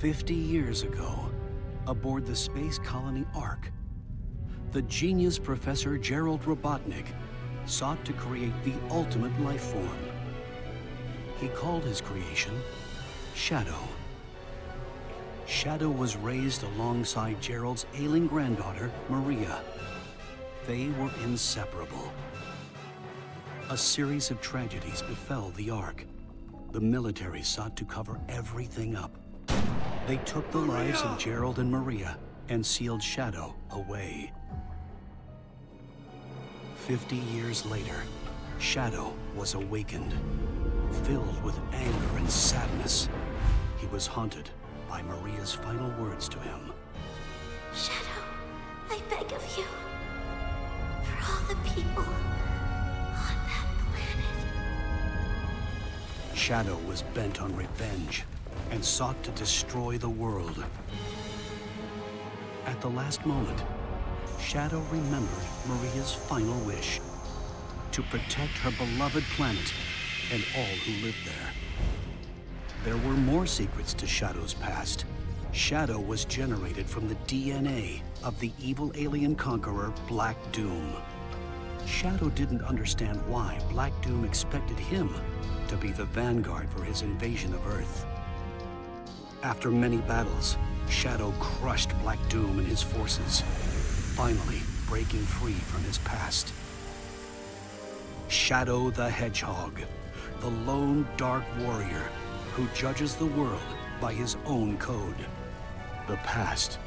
50 years ago, aboard the space colony Ark, the genius Professor Gerald Robotnik sought to create the ultimate life form. He called his creation Shadow. Shadow was raised alongside Gerald's ailing granddaughter, Maria. They were inseparable. A series of tragedies befell the Ark. The military sought to cover everything up. They took the lives of Gerald and Maria and sealed Shadow away. 50 years later, Shadow was awakened, filled with anger and sadness. He was haunted by Maria's final words to him. Shadow, I beg of you, for all the people on that planet. Shadow was bent on revenge and sought to destroy the world. At the last moment, Shadow remembered Maria's final wish: to protect her beloved planet and all who lived there. There were more secrets to Shadow's past. Shadow was generated from the DNA of the evil alien conqueror Black Doom. Shadow didn't understand why Black Doom expected him to be the vanguard for his invasion of Earth. After many battles, Shadow crushed Black Doom and his forces, finally breaking free from his past. Shadow the Hedgehog, the lone dark warrior who judges the world by his own code. The past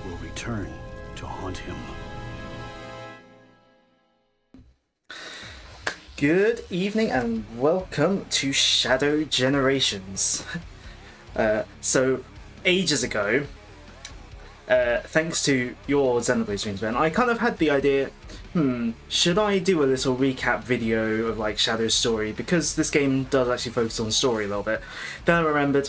will return to haunt him. Good evening and welcome to Shadow Generations. So, ages ago, thanks to your Xenoblade streams, Ben, I kind of had the idea, should I do a little recap video of like Shadow's story, because this game does actually focus on story a little bit. Then I remembered,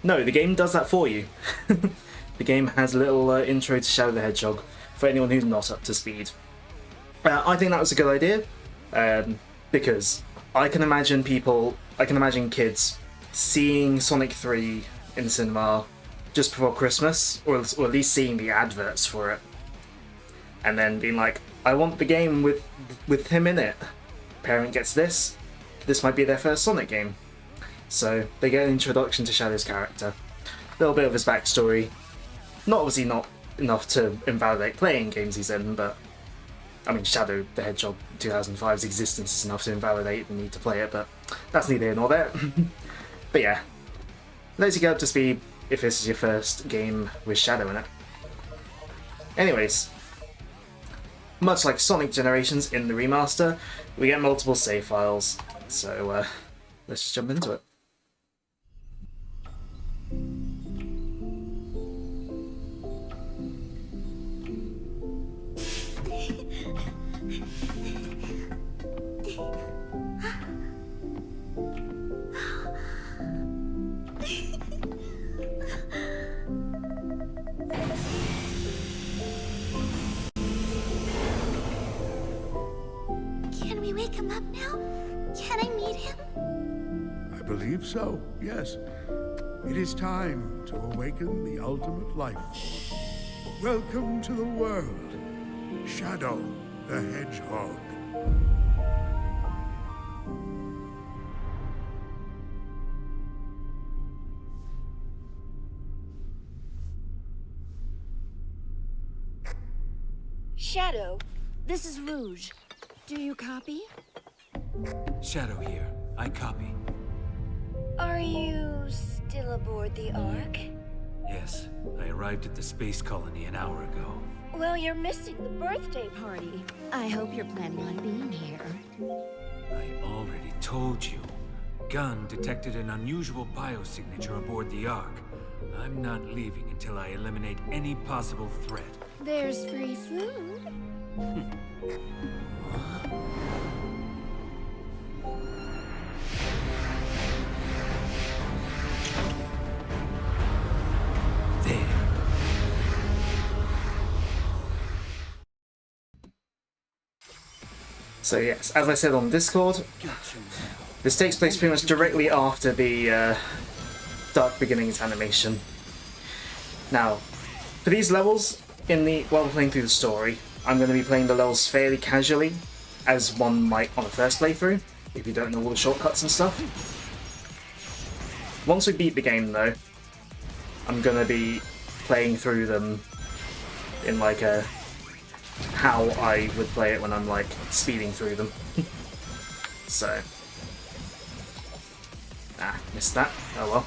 no, the game does that for you. The game has a little intro to Shadow the Hedgehog for anyone who's not up to speed. I think that was a good idea, because I can imagine kids seeing Sonic 3 in the cinema just before Christmas, or at least seeing the adverts for it, and then being like, I want the game with him in it. Parent gets this might be their first Sonic game. So they get an introduction to Shadow's character, a little bit of his backstory. Obviously not enough to invalidate playing games he's in, but I mean, Shadow the Hedgehog 2005's existence is enough to invalidate the need to play it, but that's neither here nor there. But yeah, lets you get up to speed if this is your first game with Shadow in it. Anyways, much like Sonic Generations in the remaster, we get multiple save files, so let's just jump into it. Can we wake him up now? Can I meet him? I believe so, yes. It is time to awaken the ultimate life form. Welcome to the world, Shadow the Hedgehog. Shadow, this is Rouge. Do you copy? Shadow here. I copy. Are you still aboard the Ark? Yes, I arrived at the space colony an hour ago. Well, you're missing the birthday party. I hope you're planning on being here. I already told you. Gun detected an unusual biosignature aboard the Ark. I'm not leaving until I eliminate any possible threat. There's free food. There. So yes, as I said on Discord, this takes place pretty much directly after the Dark Beginnings animation. Now, for these levels, while we're playing through the story, I'm going to be playing the levels fairly casually, as one might on a first playthrough, if you don't know all the shortcuts and stuff. Once we beat the game though, I'm going to be playing through them in like a how I would play it when I'm like speeding through them. So, missed that. Oh well.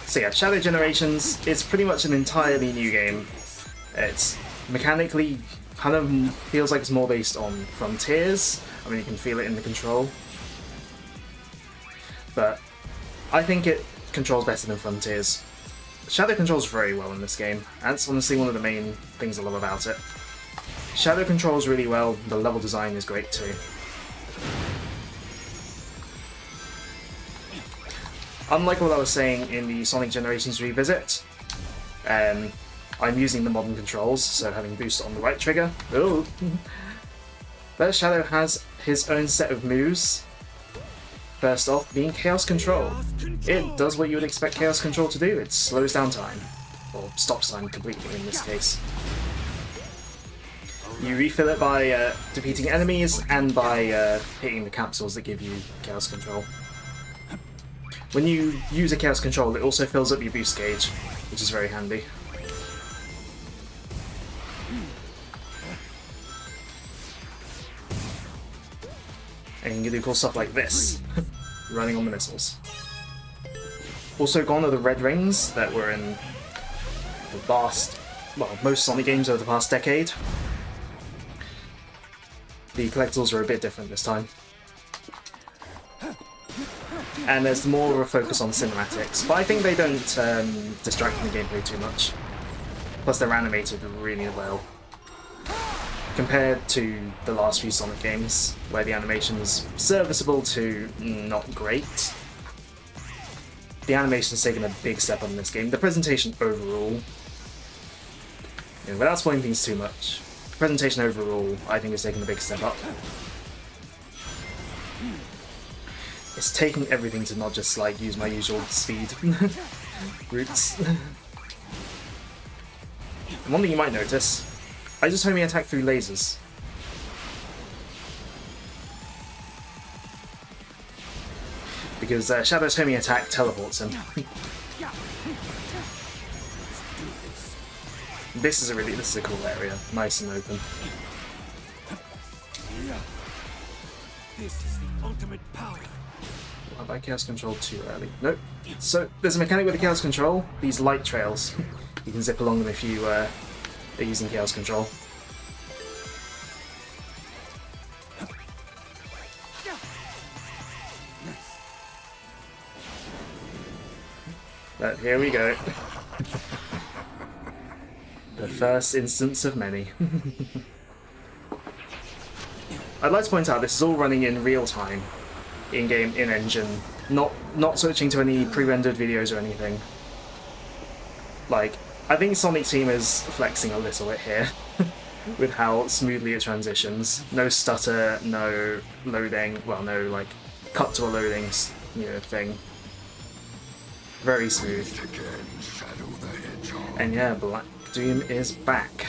So yeah, Shadow Generations is pretty much an entirely new game. It's mechanically kind of feels like it's more based on Frontiers. I mean, you can feel it in the control. But I think it controls better than Frontiers. Shadow controls very well in this game. That's honestly one of the main things I love about it. Shadow controls really well, the level design is great too. Unlike what I was saying in the Sonic Generations Revisit, I'm using the modern controls, so having boost on the right trigger. Ooh. But Shadow has his own set of moves. First off, being Chaos Control. It does what you would expect Chaos Control to do, it slows down time. Or stops time completely in this case. You refill it by defeating enemies and by hitting the capsules that give you Chaos Control. When you use a Chaos Control, it also fills up your boost gauge, which is very handy. And you can do cool stuff like this, running on the missiles. Also gone are the red rings that were in the most Sonic games over the past decade. The collectibles are a bit different this time. And there's more of a focus on cinematics, but I think they don't distract from the gameplay too much. Plus they're animated really well. Compared to the last few Sonic games, where the animation's serviceable to not great. The animation's taken a big step up in this game. The presentation overall, without spoiling things too much, the presentation overall I think is taking a big step up. It's taking everything to not just like use my usual speed routes. And one thing you might notice, I just homing attack through lasers. Because Shadow's homing attack teleports him. This is a cool area, nice and open. This is the ultimate power. Have I Chaos Control too early? Nope. So there's a mechanic with the Chaos Control, these light trails. You can zip along them if you are using Chaos Control. But here we go. The first instance of many. I'd like to point out this is all running in real time, in-game, in-engine, not switching to any pre-rendered videos or anything. Like, I think Sonic Team is flexing a little bit here with how smoothly it transitions. No stutter, no loading, well, no like cut to a loading, thing. Very smooth. And yeah, Black Doom is back.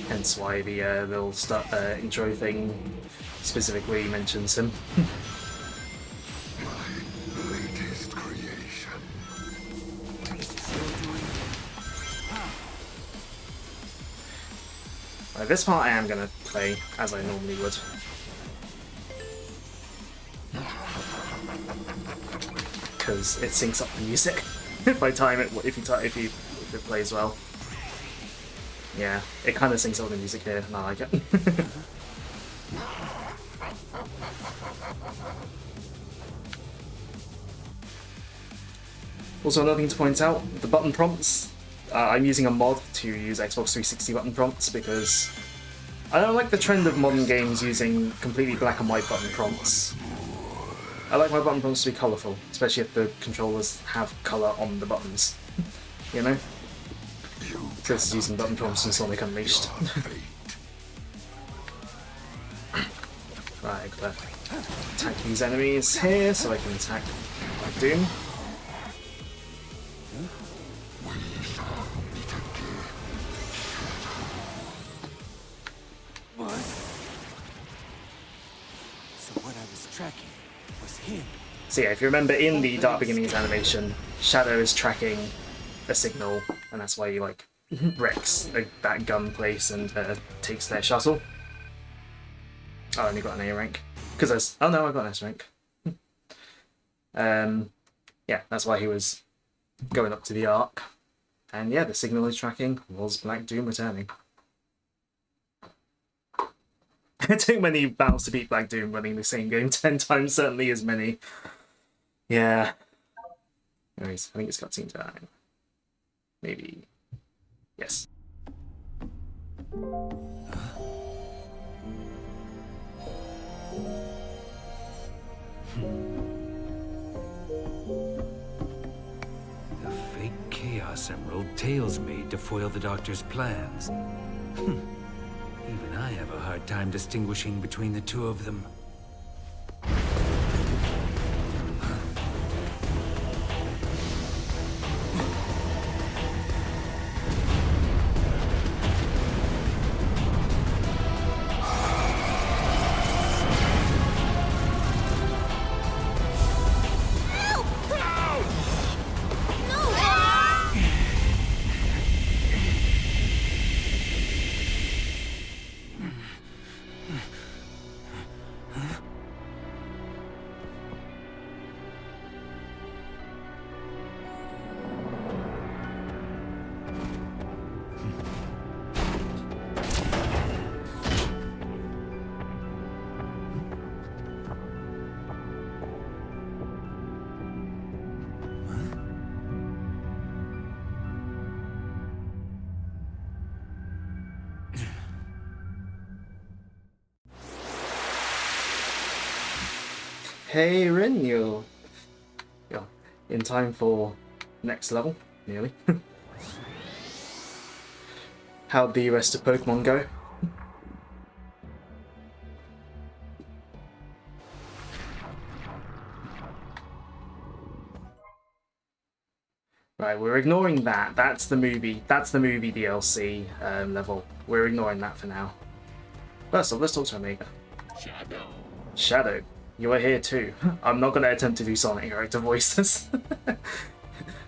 Hence why the little intro thing specifically mentions him. My latest creation. This part I am going to play as I normally would. Because it syncs up the music if I time it, if it plays well. Yeah, it kind of syncs up the music here, and I like it. Also, another thing to point out, the button prompts. I'm using a mod to use Xbox 360 button prompts because I don't like the trend of modern games using completely black and white button prompts. I like my button prompts to be colourful, especially if the controllers have colour on the buttons. You know? This is using button prompts in Sonic Unleashed. Right, gotta attack these enemies here so I can attack Black Doom. tracking was him. So yeah, if you remember in the Dark Beginnings animation, Shadow is tracking a signal, and that's why he like wrecks that gun place and takes their shuttle. I only got an A rank because oh no, I got an S rank. Yeah, that's why he was going up to the Ark, and yeah, the signal he's tracking was Black Doom returning. It took many battles to beat Black Doom running the same game 10 times, certainly as many. Yeah. Anyways, I think it's cutscene time. Maybe. Yes. The fake Chaos Emerald Tails made to foil the Doctor's plans. Even I have a hard time distinguishing between the two of them. Hey Rin, you're in time for next level, nearly. How'd the rest of Pokemon go? Right, we're ignoring that. That's the movie DLC level. We're ignoring that for now. First off, let's talk to Omega. Shadow. You are here too. I'm not going to attempt to do Sonic character voices.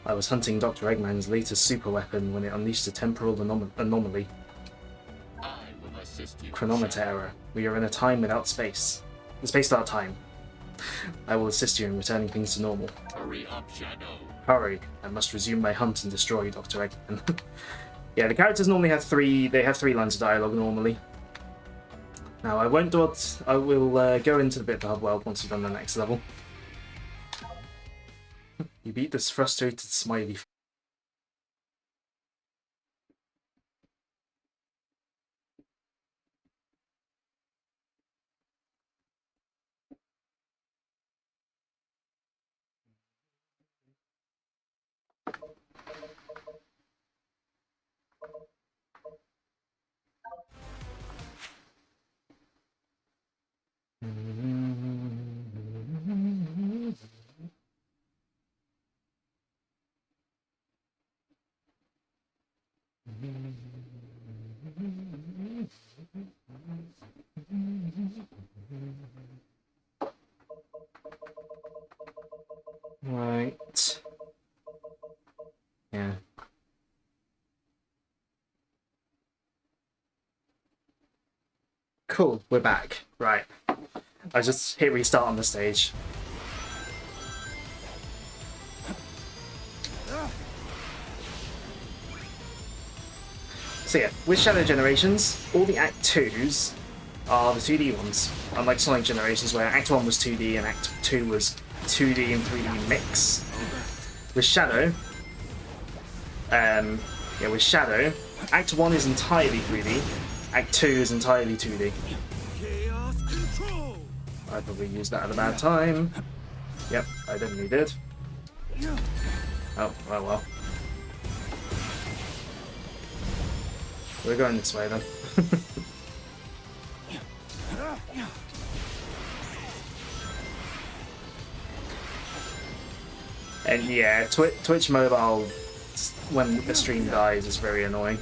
I was hunting Dr. Eggman's latest super weapon when it unleashed a temporal anomaly. I will assist you. Chronometer error. We are in a time without space. A space without time. I will assist you in returning things to normal. Hurry up, Shadow. Hurry. I must resume my hunt and destroy Dr. Eggman. Yeah, the characters normally have three lines of dialogue normally. Now, I won't do it. I will go into the bit of the hub world once we've done the next level. You beat this frustrated smiley. Right. Yeah. Cool, we're back. Right. I just hit restart on the stage. So yeah, with Shadow Generations, all the Act 2s are the 2D ones. Unlike Sonic Generations, where Act 1 was 2D and Act 2 was 2D and 3D mix. With Shadow, with Shadow, Act 1 is entirely 3D, Act 2 is entirely 2D. Chaos control. I probably used that at a bad time. Yep, I definitely did. Oh, well. We're going this way then. And yeah, Twitch Mobile, when the stream dies, is very annoying.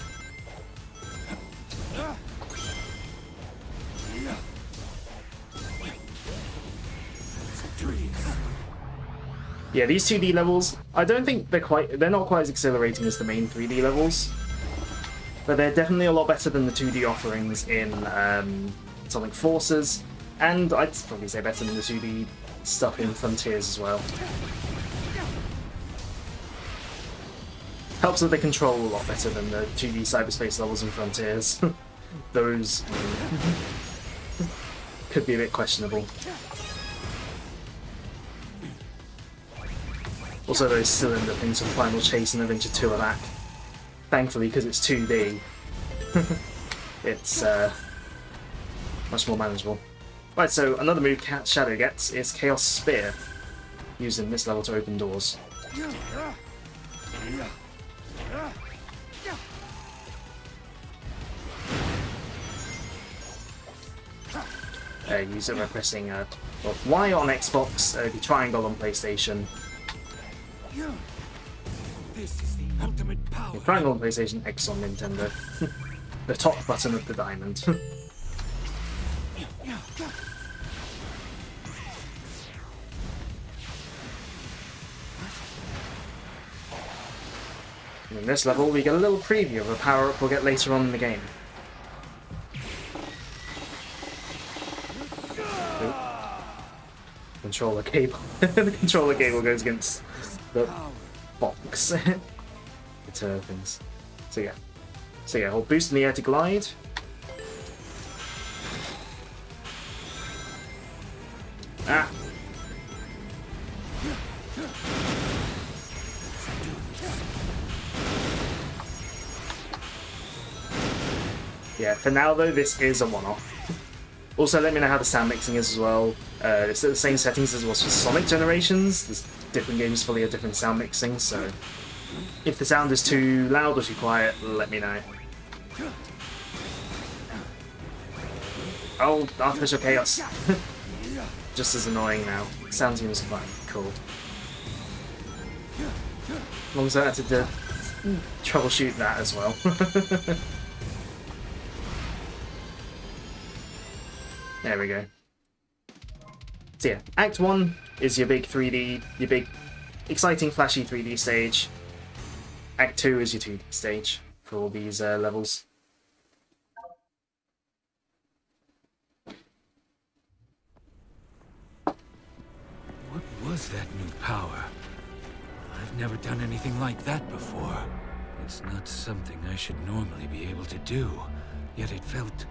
Yeah, these 2D levels, I don't think they're not quite as exhilarating as the main 3D levels, but they're definitely a lot better than the 2D offerings in Sonic Forces, and I'd probably say better than the 2D stuff in Frontiers as well. Helps that they control a lot better than the 2D cyberspace levels in Frontiers. Those could be a bit questionable. Also, those cylinder things from Final Chase and Adventure 2 are back. Thankfully, because it's 2D, it's much more manageable. Right, so another move Shadow gets is Chaos Spear, using this level to open doors. Use it by pressing Y on Xbox, the triangle on PlayStation. This is the ultimate power. The triangle on PlayStation, X on Nintendo. The top button of the diamond. In this level, we get a little preview of a power-up we'll get later on in the game. Controller cable. The controller cable goes against the box. The turbines. So yeah, hold boost in the air to glide. Ah! Yeah, for now though, this is a one-off. Also, let me know how the sound mixing is as well. It's at the same settings as it was for Sonic Generations. There's different games fully have different sound mixing, so if the sound is too loud or too quiet, let me know. Oh, Artificial Chaos. Just as annoying now. Sound seems fine. Cool. As long as I had to troubleshoot that as well. There we go. So yeah, Act 1 is your big 3D, your big, exciting, flashy 3D stage. Act 2 is your 2D stage for all these levels. What was that new power? I've never done anything like that before. It's not something I should normally be able to do, yet it felt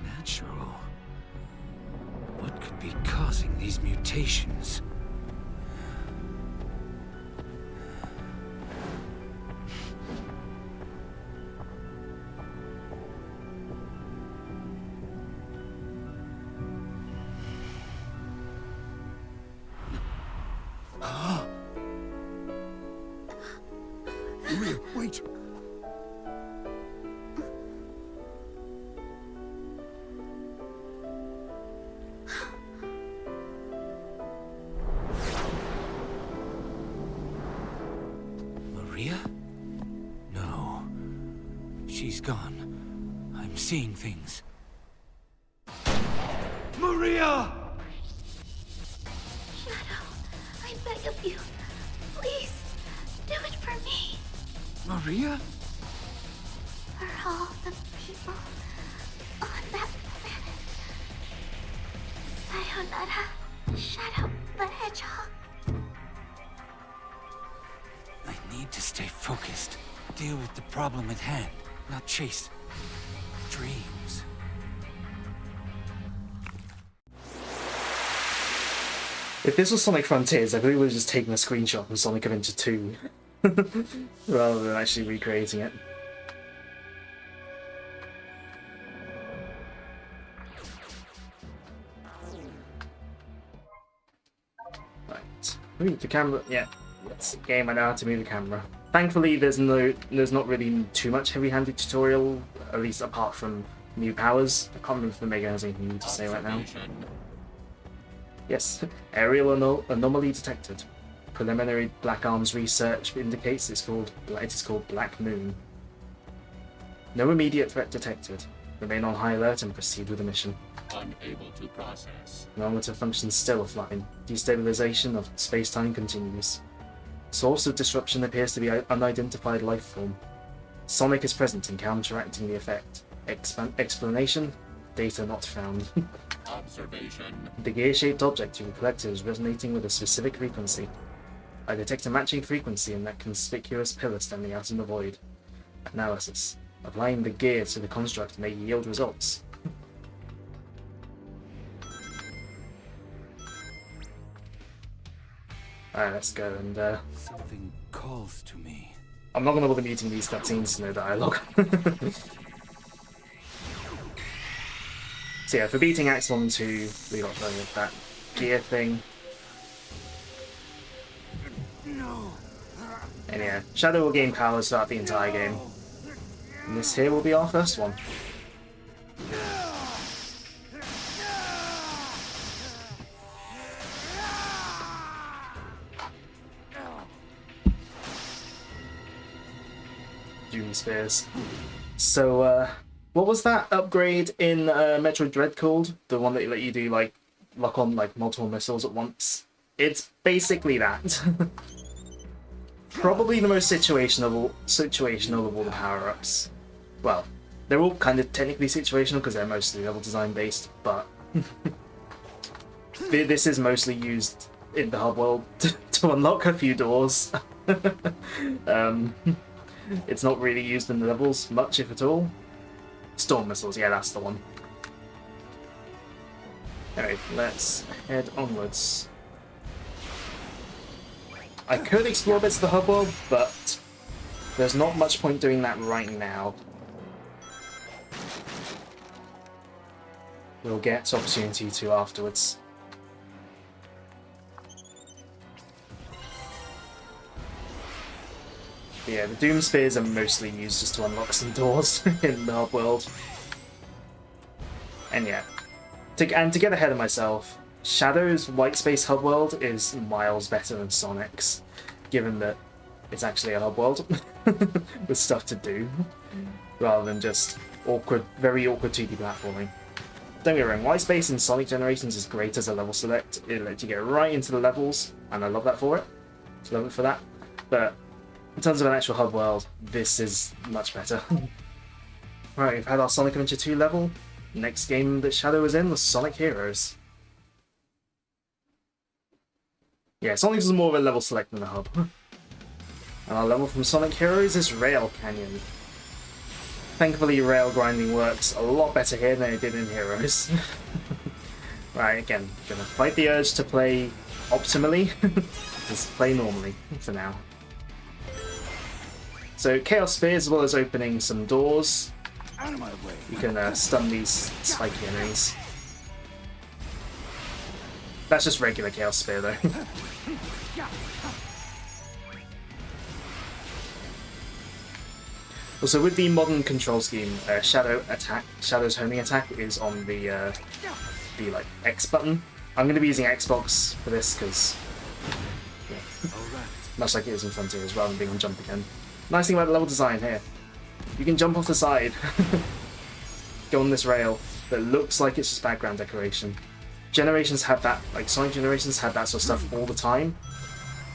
natural. What could be causing these mutations? Maria, wait! Maria? No. She's gone. I'm seeing things. Maria! Shadow, I beg of you, please, do it for me. Maria? For all the people on that planet. Sayonara, Shadow the Hedgehog. I need to stay focused. Deal with the problem at hand, not chase dreams. If this was Sonic Frontiers, I probably would have just taken a screenshot from Sonic Adventure 2 rather than actually recreating it. Right, move the camera. Yeah, it's a game I know how to move the camera. Thankfully, there's not really too much heavy-handed tutorial, at least apart from new powers. I can't remember if the Mega has anything new to say right now. Yes, aerial anomaly detected. Preliminary Black Arms research indicates it is called Black Moon. No immediate threat detected. Remain on high alert and proceed with the mission. Unable to process. Thermometer function still offline. Destabilization of space-time continues. Source of disruption appears to be an unidentified life form. Sonic is present in counteracting the effect. Explanation? Data not found. Observation. The gear-shaped object you collected is resonating with a specific frequency. I detect a matching frequency in that conspicuous pillar standing out in the void. Analysis. Applying the gear to the construct may yield results. Alright, let's go and Something calls to me. I'm not going to bother muting these cutscenes to no dialogue. So yeah, for beating Acts 1 and 2, we got that gear thing. And yeah, Shadow will gain powers throughout the entire game. And this here will be our first one. Doom Spears. So, what was that upgrade in Metroid Dread called? The one that let you do like lock on like multiple missiles at once? It's basically that. Probably the most situational of all the power-ups. Well, they're all kind of technically situational because they're mostly level design based, but this is mostly used in the hub world to unlock a few doors. It's not really used in the levels much, if at all. Storm missiles, yeah, that's the one. Anyway, let's head onwards. I could explore bits of the hub world, but there's not much point doing that right now. We'll get opportunity to afterwards. But yeah, the Doom Spears are mostly used just to unlock some doors in the hub world. And yeah, to get ahead of myself, Shadow's white space hub world is miles better than Sonic's, given that it's actually a hub world with stuff to do, rather than just awkward, very awkward 2D platforming. Don't get me wrong, white space in Sonic Generations is great as a level select. It lets you get right into the levels, and I love that for it. Love it for that. But in terms of an actual hub world, this is much better. Right, we've had our Sonic Adventure 2 level. Next game that Shadow was in was Sonic Heroes. Yeah, Sonic is more of a level select than the hub. And our level from Sonic Heroes is Rail Canyon. Thankfully, rail grinding works a lot better here than it did in Heroes. Right, again, gonna fight the urge to play optimally. Just play normally for now. So Chaos Spears, as well as opening some doors, you can stun these spiky enemies. That's just regular Chaos Spear though. Also, with the modern control scheme, Shadow's homing attack is on the like X button. I'm going to be using Xbox for this because, yeah, much like it is in Frontiers, rather than being on jump again. Nice thing about the level design here, you can jump off the side, go on this rail that looks like it's just background decoration. Generations had that, like Sonic Generations had that sort of stuff all the time,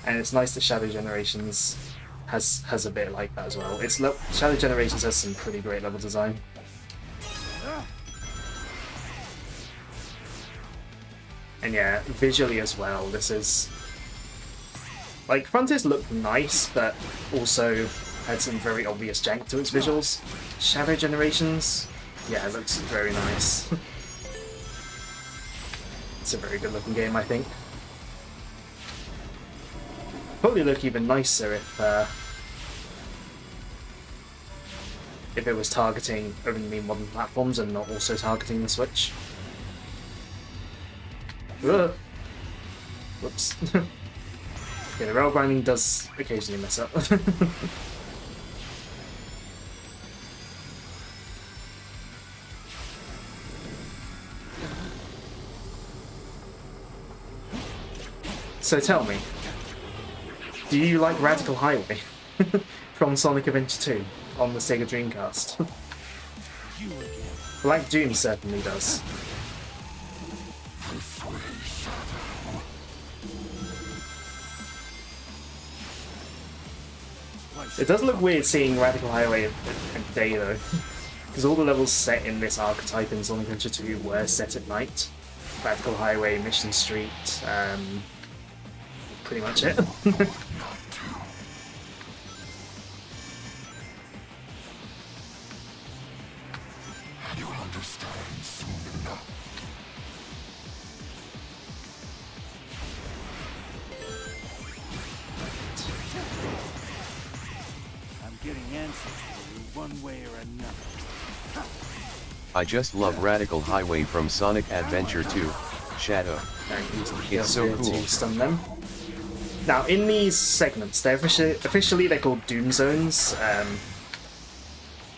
and it's nice that Shadow Generations has a bit like that as well. Shadow Generations has some pretty great level design. And yeah, visually as well, this is... like, Frontiers looked nice, but also had some very obvious jank to its visuals. Shadow Generations, yeah, it looks very nice. It's a very good looking game, I think. Probably look even nicer if it was targeting only modern platforms and not also targeting the Switch. Ugh. Whoops. Yeah, the rail grinding does occasionally mess up. So tell me, do you like Radical Highway from Sonic Adventure 2 on the Sega Dreamcast? Black Doom certainly does. It does look weird seeing Radical Highway at day though, because all the levels set in this archetype in Sonic Adventure 2 were set at night. Radical Highway, Mission Street, pretty much it. You'll understand soon enough. I'm getting answers for you one way or another. I just love Radical Highway from Sonic Adventure 2, Shadow. It's so cool. To stun them. Now, in these segments, they're officially they're called Doom Zones.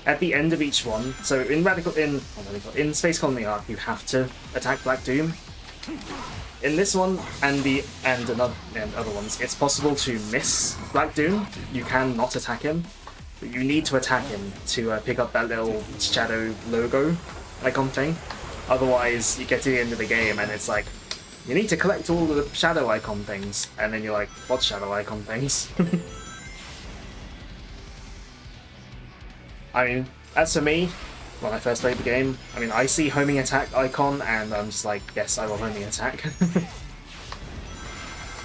At the end of each one, so in Space Colony Arc, you have to attack Black Doom. In this one and other ones, it's possible to miss Black Doom. You can not attack him, but you need to attack him to pick up that little shadow logo icon thing. Otherwise, you get to the end of the game and it's like, you need to collect all the shadow icon things, and then you're like, what shadow icon things? I mean, as for me, when I first played the game, I mean, I see homing attack icon and I'm just like, yes, I will homing attack.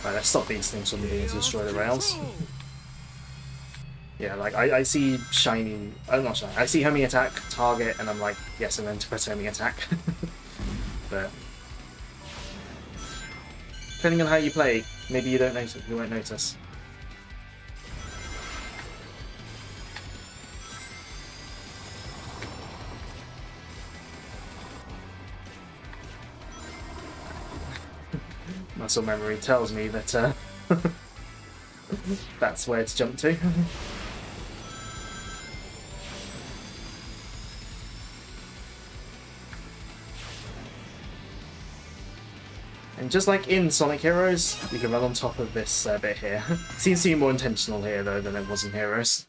Right, let's stop these things from being able to destroy the rails. Yeah, like, I see shiny, not shiny, I see homing attack, target, and I'm like, yes, I'm going to press homing attack. But depending on how you play, maybe you don't notice, you won't notice. Muscle memory tells me that that's where to jump to. And just like in Sonic Heroes, you can run on top of this bit here. Seems to be more intentional here though than it was in Heroes.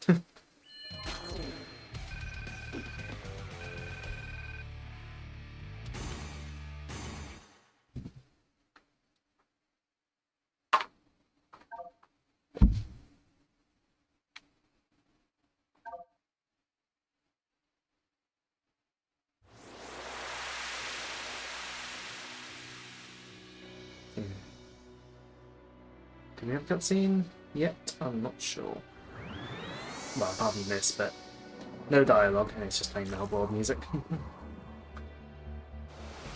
Do we have a cutscene yet? I'm not sure. Well, apart from this, but no dialogue, and it's just playing the whole world music.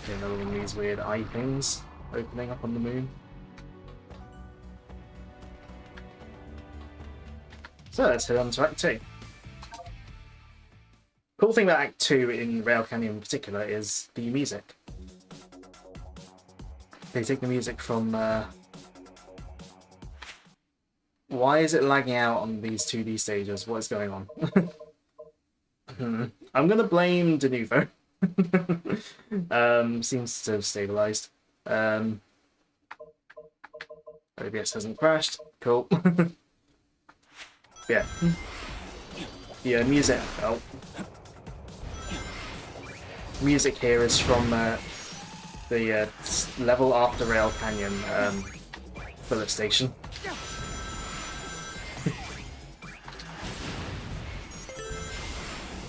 Another one of these weird eye things opening up on the moon. So let's head on to Act 2. Cool thing about Act 2 in Rail Canyon in particular is the music. They take the music from why is it lagging out on these 2D stages? What is going on? I'm gonna blame Denuvo. Seems to have stabilized. OBS hasn't crashed. Cool. Yeah. Yeah, music. Oh. Music here is from the level after Rail Canyon bullet station.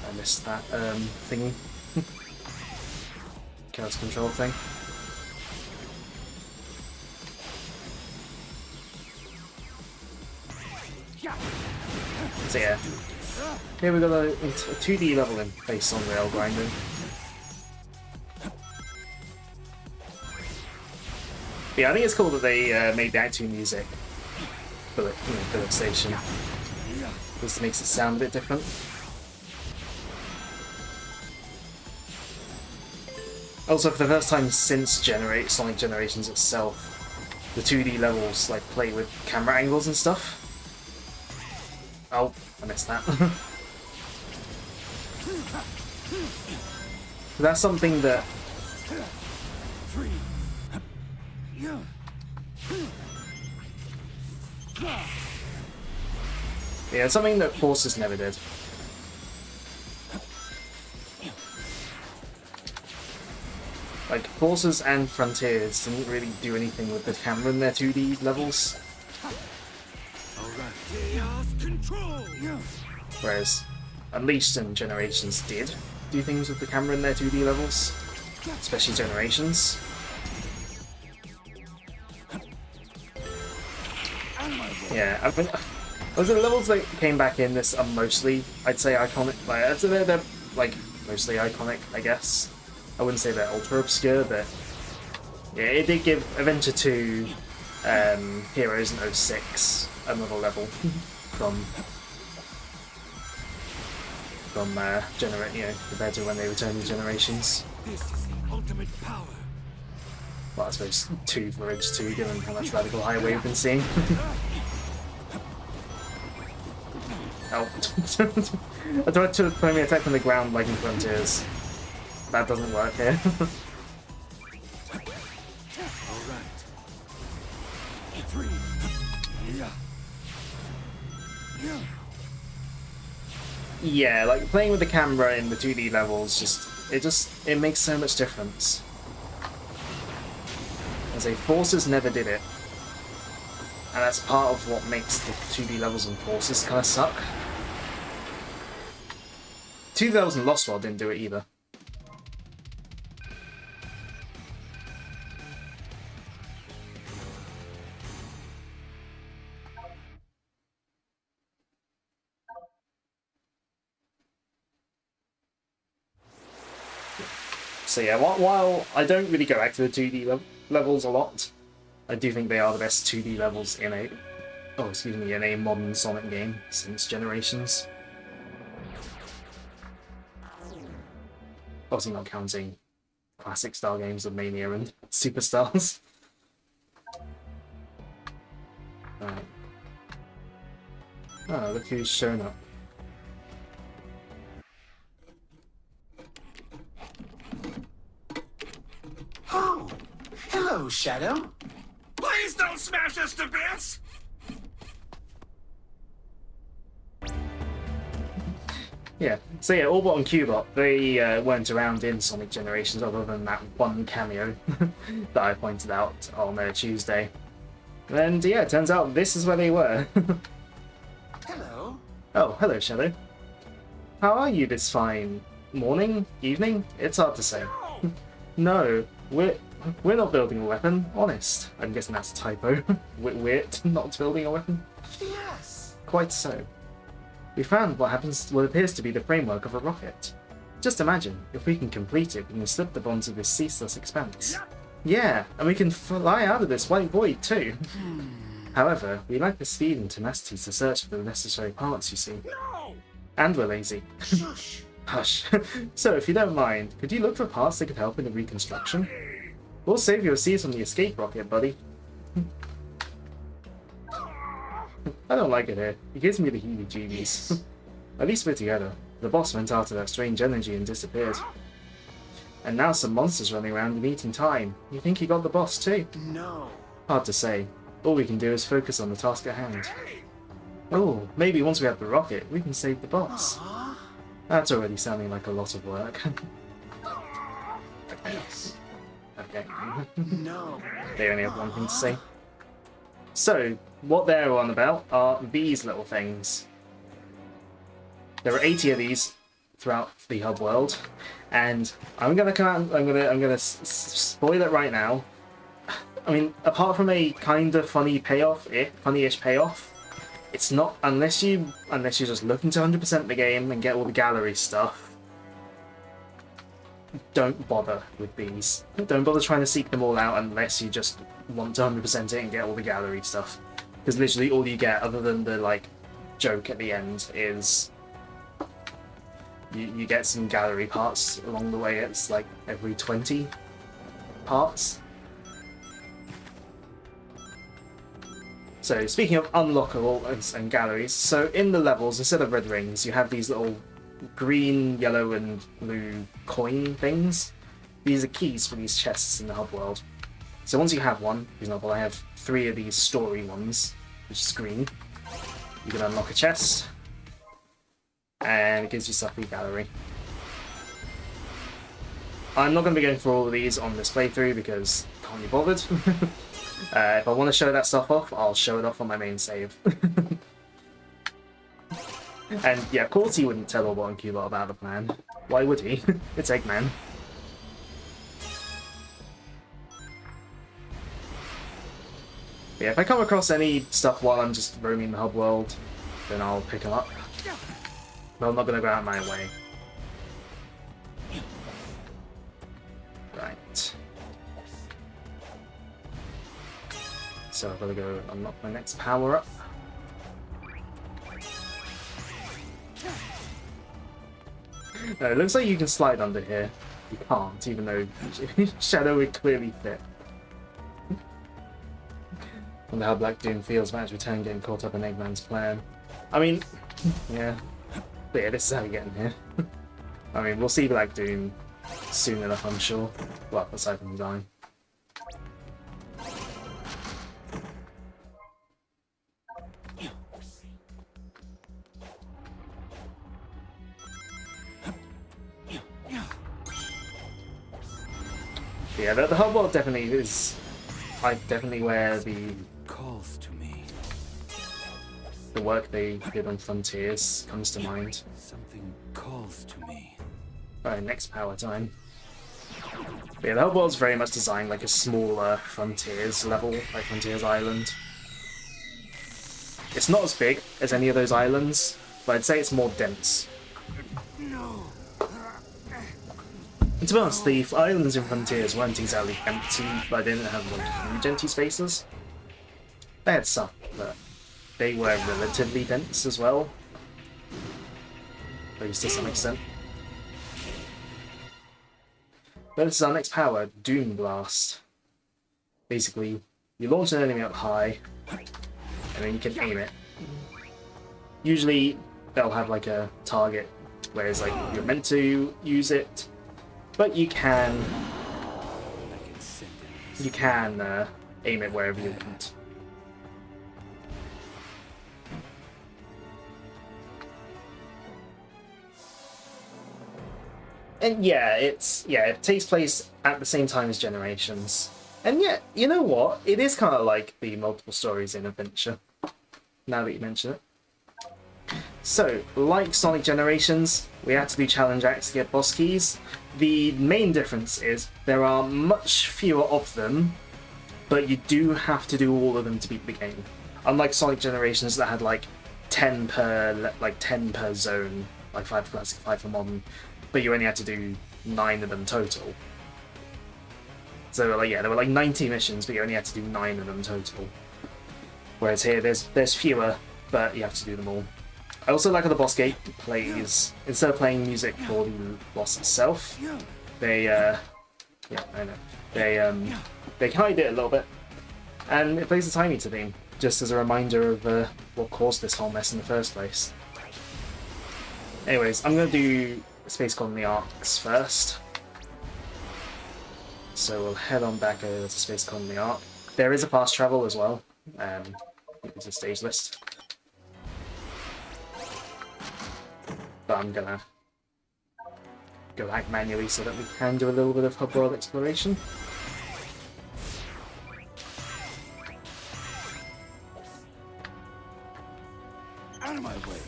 I missed that thingy. Chaos control thing. So yeah, here we've got a 2D level in based on rail grinding. Yeah, I think it's cool that they made the Act 2 music bullet station. This makes it sound a bit different. Also, for the first time since Sonic Generations itself, the 2D levels like play with camera angles and stuff. Oh, I missed that. That's something that yeah, something that Forces never did. Like, Forces and Frontiers didn't really do anything with the camera in their 2D levels. Whereas Unleashed and Generations did do things with the camera in their 2D levels. Especially Generations. Yeah, I mean, the levels that came back in this are mostly, I'd say, iconic. Like, I'd say they're like, mostly iconic, I guess. I wouldn't say they're ultra obscure, but yeah, it did give Adventure 2 Heroes in 06 another level from compared to when they returned to Generations. This is the ultimate power. Well, I suppose 2 for Edge 2, given how much Radical Highway we've been seeing. Oh. I tried to play me attack on the ground like in Frontiers. That doesn't work here. Yeah, like playing with the camera in the 2D levels, it makes so much difference. As a Forces never did it. And that's part of what makes the 2D levels in Forces kind of suck. 2D levels in Lost World didn't do it either. So yeah, while I don't really go back to the 2D levels a lot, I do think they are the best 2D levels in a modern Sonic game since Generations. Obviously not counting classic style games of Mania and Superstars. Alright. Oh, look who's shown up. Oh, hello, Shadow. Please don't smash us to bits! Yeah, so yeah, Orbot and Cubot, they weren't around in Sonic Generations other than that one cameo that I pointed out on Tuesday. And yeah, it turns out this is where they were. Hello. Oh, hello, Shadow. How are you this fine morning, evening? It's hard to say. No, we're not building a weapon, honest. I'm guessing that's a typo. We're not building a weapon? Yes. Quite so. We found what appears to be the framework of a rocket. Just imagine, if we can complete it, we can slip the bonds of this ceaseless expanse. Yeah, and we can fly out of this white void too. However, we lack the speed and tenacity to search for the necessary parts, you see. No! And we're lazy. Shush. Hush. So, if you don't mind, could you look for parts that could help in the reconstruction? We'll save you a seat on the escape rocket, buddy. I don't like it here. It gives me the heebie-jeebies. At least we're together. The boss went after that strange energy and disappeared. And now some monsters running around and eating time. You think he got the boss too? No. Hard to say. All we can do is focus on the task at hand. Oh, maybe once we have the rocket, we can save the boss. Aww. That's already sounding like a lot of work. Yes. Okay. No. They only have one thing to say. So, what they're on about are these little things. There are 80 of these throughout the hub world, and I'm gonna come out. I'm gonna spoil it right now. I mean, apart from a kind of funny payoff, funny-ish payoff, it's not unless you're just looking to 100% the game and get all the gallery stuff. Don't bother with these. Don't bother trying to seek them all out unless you just want to 100% it and get all the gallery stuff. Because literally all you get, other than the like joke at the end, is you get some gallery parts along the way. It's like every 20 parts. So speaking of unlockable and galleries, so in the levels, instead of red rings, you have these little green, yellow, and blue coin things. These are keys for these chests in the hub world. So once you have one, for example, I have 3 of these story ones, which is green. You can unlock a chest, and it gives you stuff in the gallery. I'm not going to be going through all of these on this playthrough because I can't be bothered. If I want to show that stuff off, I'll show it off on my main save. And yeah, of course he wouldn't tell Orbot and Cubot about the plan. Why would he? It's Eggman. Yeah, if I come across any stuff while I'm just roaming the hub world, then I'll pick them up. But I'm not going to go out my way. Right. So I've got to go unlock my next power up. No, it looks like you can slide under here. You can't, even though Shadow would clearly fit. Wonder how Black Doom feels about his return getting caught up in Eggman's plan. I mean, yeah. But yeah, this is how we get in here. I mean, we'll see Black Doom soon enough, I'm sure. Well, aside from dying. Yeah, the hub world definitely is definitely where the calls to me. The work they did on Frontiers comes to mind. Something calls to me. Alright, next power time. But yeah, the hub world's very much designed like a smaller Frontiers level, like Frontiers Island. It's not as big as any of those islands, but I'd say it's more dense. And to be honest, the islands in Frontiers weren't exactly empty, but they didn't have like huge empty spaces. They had some, but they were relatively dense as well. At least to some extent. But this is our next power, Doom Blast. Basically, you launch an enemy up high, and then you can aim it. Usually, they'll have like a target, whereas like you're meant to use it. But you can aim it wherever you want. And yeah, it takes place at the same time as Generations. And yet, you know what? It is kind of like the multiple stories in Adventure. Now that you mention it. So, like Sonic Generations, we had to do challenge acts to get boss keys. The main difference is there are much fewer of them, but you do have to do all of them to beat the game. Unlike Sonic Generations that had like 10 per zone, like 5 for classic, 5 for modern, but you only had to do 9 of them total. So like yeah, there were like 90 missions, but you only had to do 9 of them total. Whereas here there's fewer, but you have to do them all. I also like how the boss gate plays, instead of playing music for the boss itself, they hide it a little bit, and it plays a Tiny to theme, just as a reminder of what caused this whole mess in the first place. Anyways, I'm going to do Space Colony Arcs first. So we'll head on back over to Space Colony Arc. There is a fast travel as well. It's a stage list. But I'm gonna go back manually so that we can do a little bit of hub world exploration. Out of my way.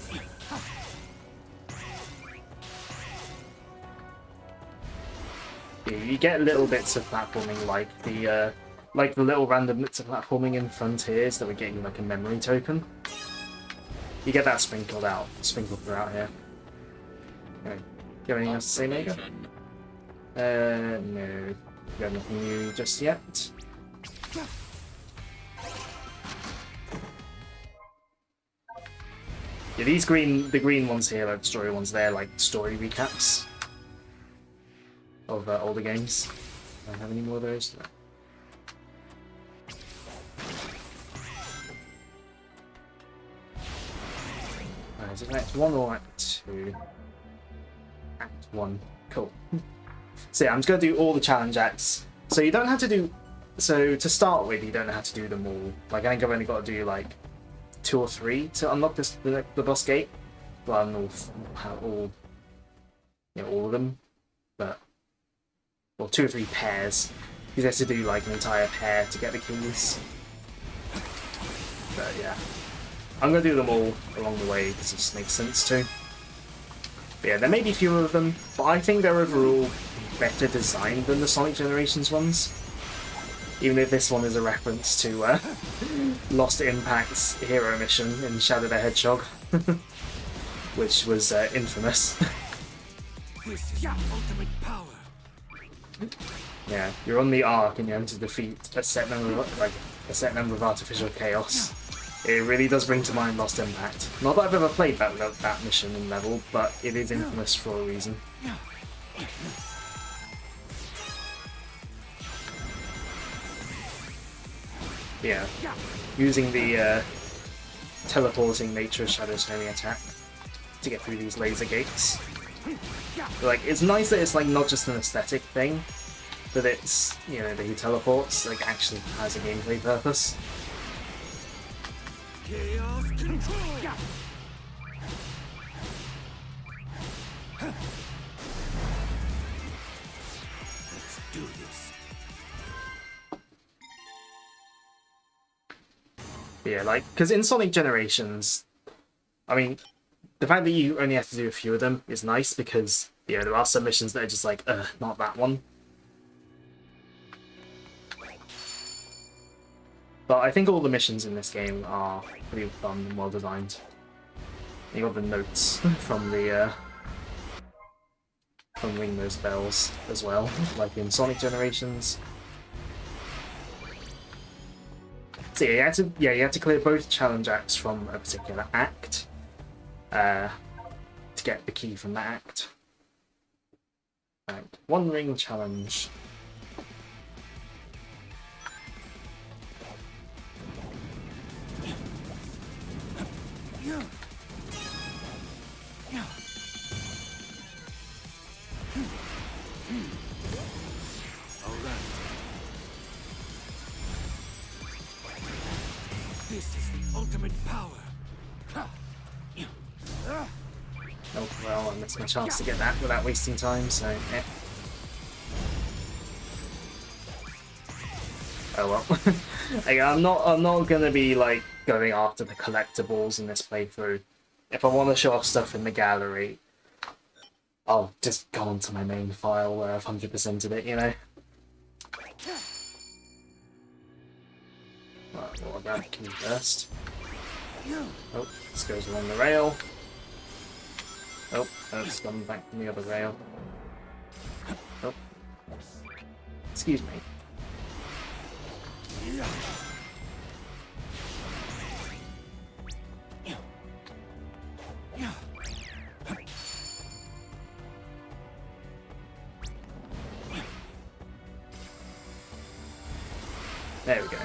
You get little bits of platforming, like the little random bits of platforming in Frontiers that would get you like a memory token. You get that sprinkled throughout here. Right. You have anything else to say, Mega? No. You got nothing new just yet. Yeah, the green ones here, like the story ones, they're like story recaps of older games. Do I have any more of those? No. Is it Act 1 or Act 2? Act 1. Cool. So yeah, I'm just going to do all the challenge acts. So you don't have to do... So to start with, you don't have to do them all. Like, I think I've only got to do like 2 or 3 to unlock the boss gate. Well, all of them. But or 2 or 3 pairs. You have to do like an entire pair to get the keys. But yeah, I'm gonna do them all along the way because it just makes sense too. But yeah, there may be fewer of them, but I think they're overall better designed than the Sonic Generations ones. Even if this one is a reference to Lost Impact's hero mission in Shadow the Hedgehog, which was infamous. This is ultimate power. Yeah, you're on the Ark and you have to defeat a set number of artificial chaos. It really does bring to mind Lost Impact. Not that I've ever played that mission and level, but it is infamous for a reason. Yeah, using the teleporting nature of Shadow's homing attack to get through these laser gates. Like, it's nice that it's like not just an aesthetic thing, but it's, you know, that he teleports like actually has a gameplay purpose. Chaos control. Let's do this. Yeah, like, because in Sonic Generations, I mean, the fact that you only have to do a few of them is nice because, you know, there are some missions that are just like, not that one. But I think all the missions in this game are pretty fun and well designed. You got the notes from the from Ring Those Bells as well, like in Sonic Generations. So yeah, you had to clear both challenge acts from a particular act to get the key from that act. Right, 1 ring challenge. This is the ultimate power. Oh well, I missed my chance to get that without wasting time, so yeah. Oh well. Like, I'm not gonna be like going after the collectibles in this playthrough. If I want to show off stuff in the gallery, I'll just go onto my main file where I've 100%ed it, you know. Right, well, I'll grab the key first. Oh, this goes along the rail. Oh, it's gone back from the other rail. Oh. Excuse me. There we go.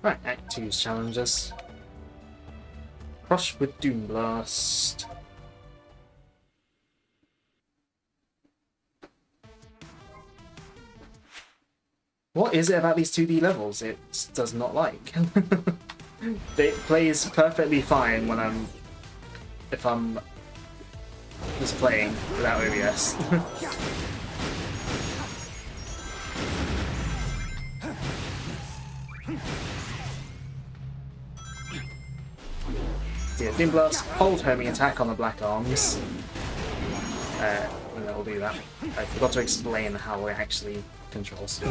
Right, Act 2's challenges. Crush with Doom Blast. What is it about these 2D levels it does not like? It plays perfectly fine when if I'm just playing without OBS. So yeah, Doom Blast, hold homing attack on the black arms. And it'll do that. I forgot to explain how it actually controls.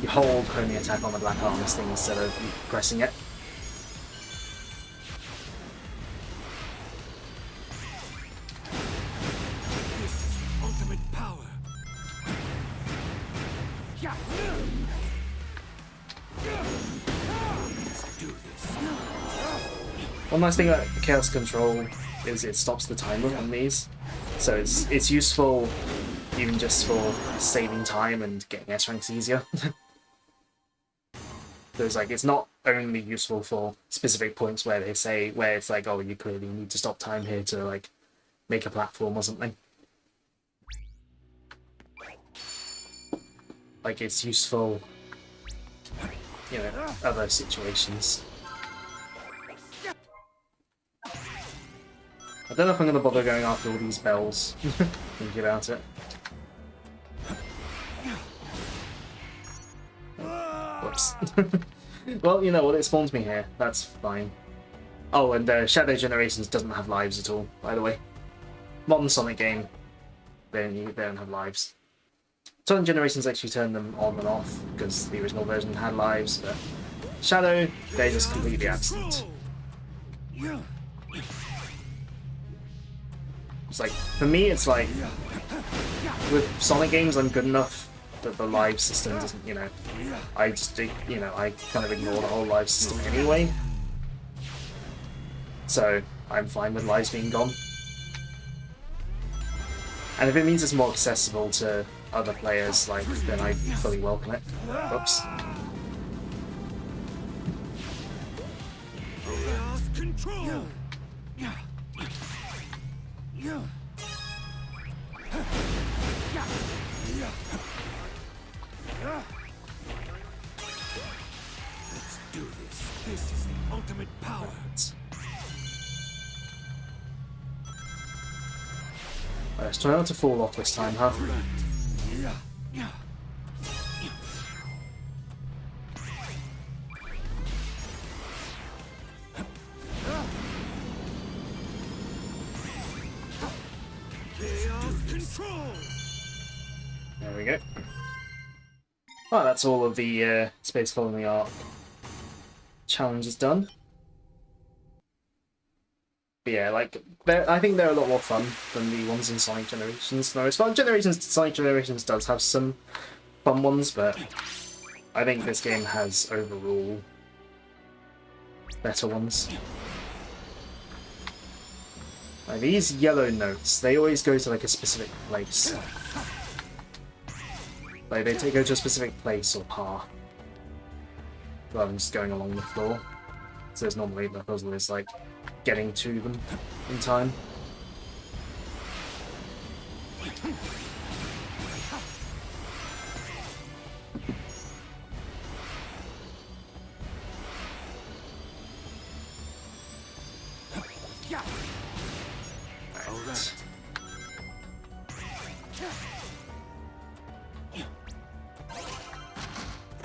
You hold homing attack on the black arms thing instead of pressing it. This is the ultimate power. Let's do this. One nice thing about Chaos Control is it stops the timer on these. So it's useful even just for saving time and getting S ranks easier. There's like, it's not only useful for specific points where they say, where it's like, oh, you clearly need to stop time here to like make a platform or something. Like, it's useful, you know, other situations. I don't know if I'm going to bother going after all these bells. Think about it. Whoops. Well, you know what, it spawns me here. That's fine. Oh, and Shadow Generations doesn't have lives at all, by the way. Modern Sonic game, they don't have lives. Sonic Generations actually turn them on and off, because the original version had lives, but Shadow, they're just completely absent. It's like, for me, it's like, with Sonic games, I'm good enough that the live system doesn't, you know, I just, you know, I kind of ignore the whole live system anyway. So, I'm fine with lives being gone. And if it means it's more accessible to other players, like, then I fully welcome it. Oops. Control. Let's do this. This is the ultimate power. Let's try not to fall off this time, huh? There we go. Well, that's all of the Space Colony Arc challenges done. But yeah, like, I think they're a lot more fun than the ones in Sonic Generations. No, Sonic Generations does have some fun ones, but I think this game has overall better ones. Like, these yellow notes, they always go to like a specific place. Like, they go to a specific place or path, rather than just going along the floor. So there's normally the puzzle is like getting to them in time. Right.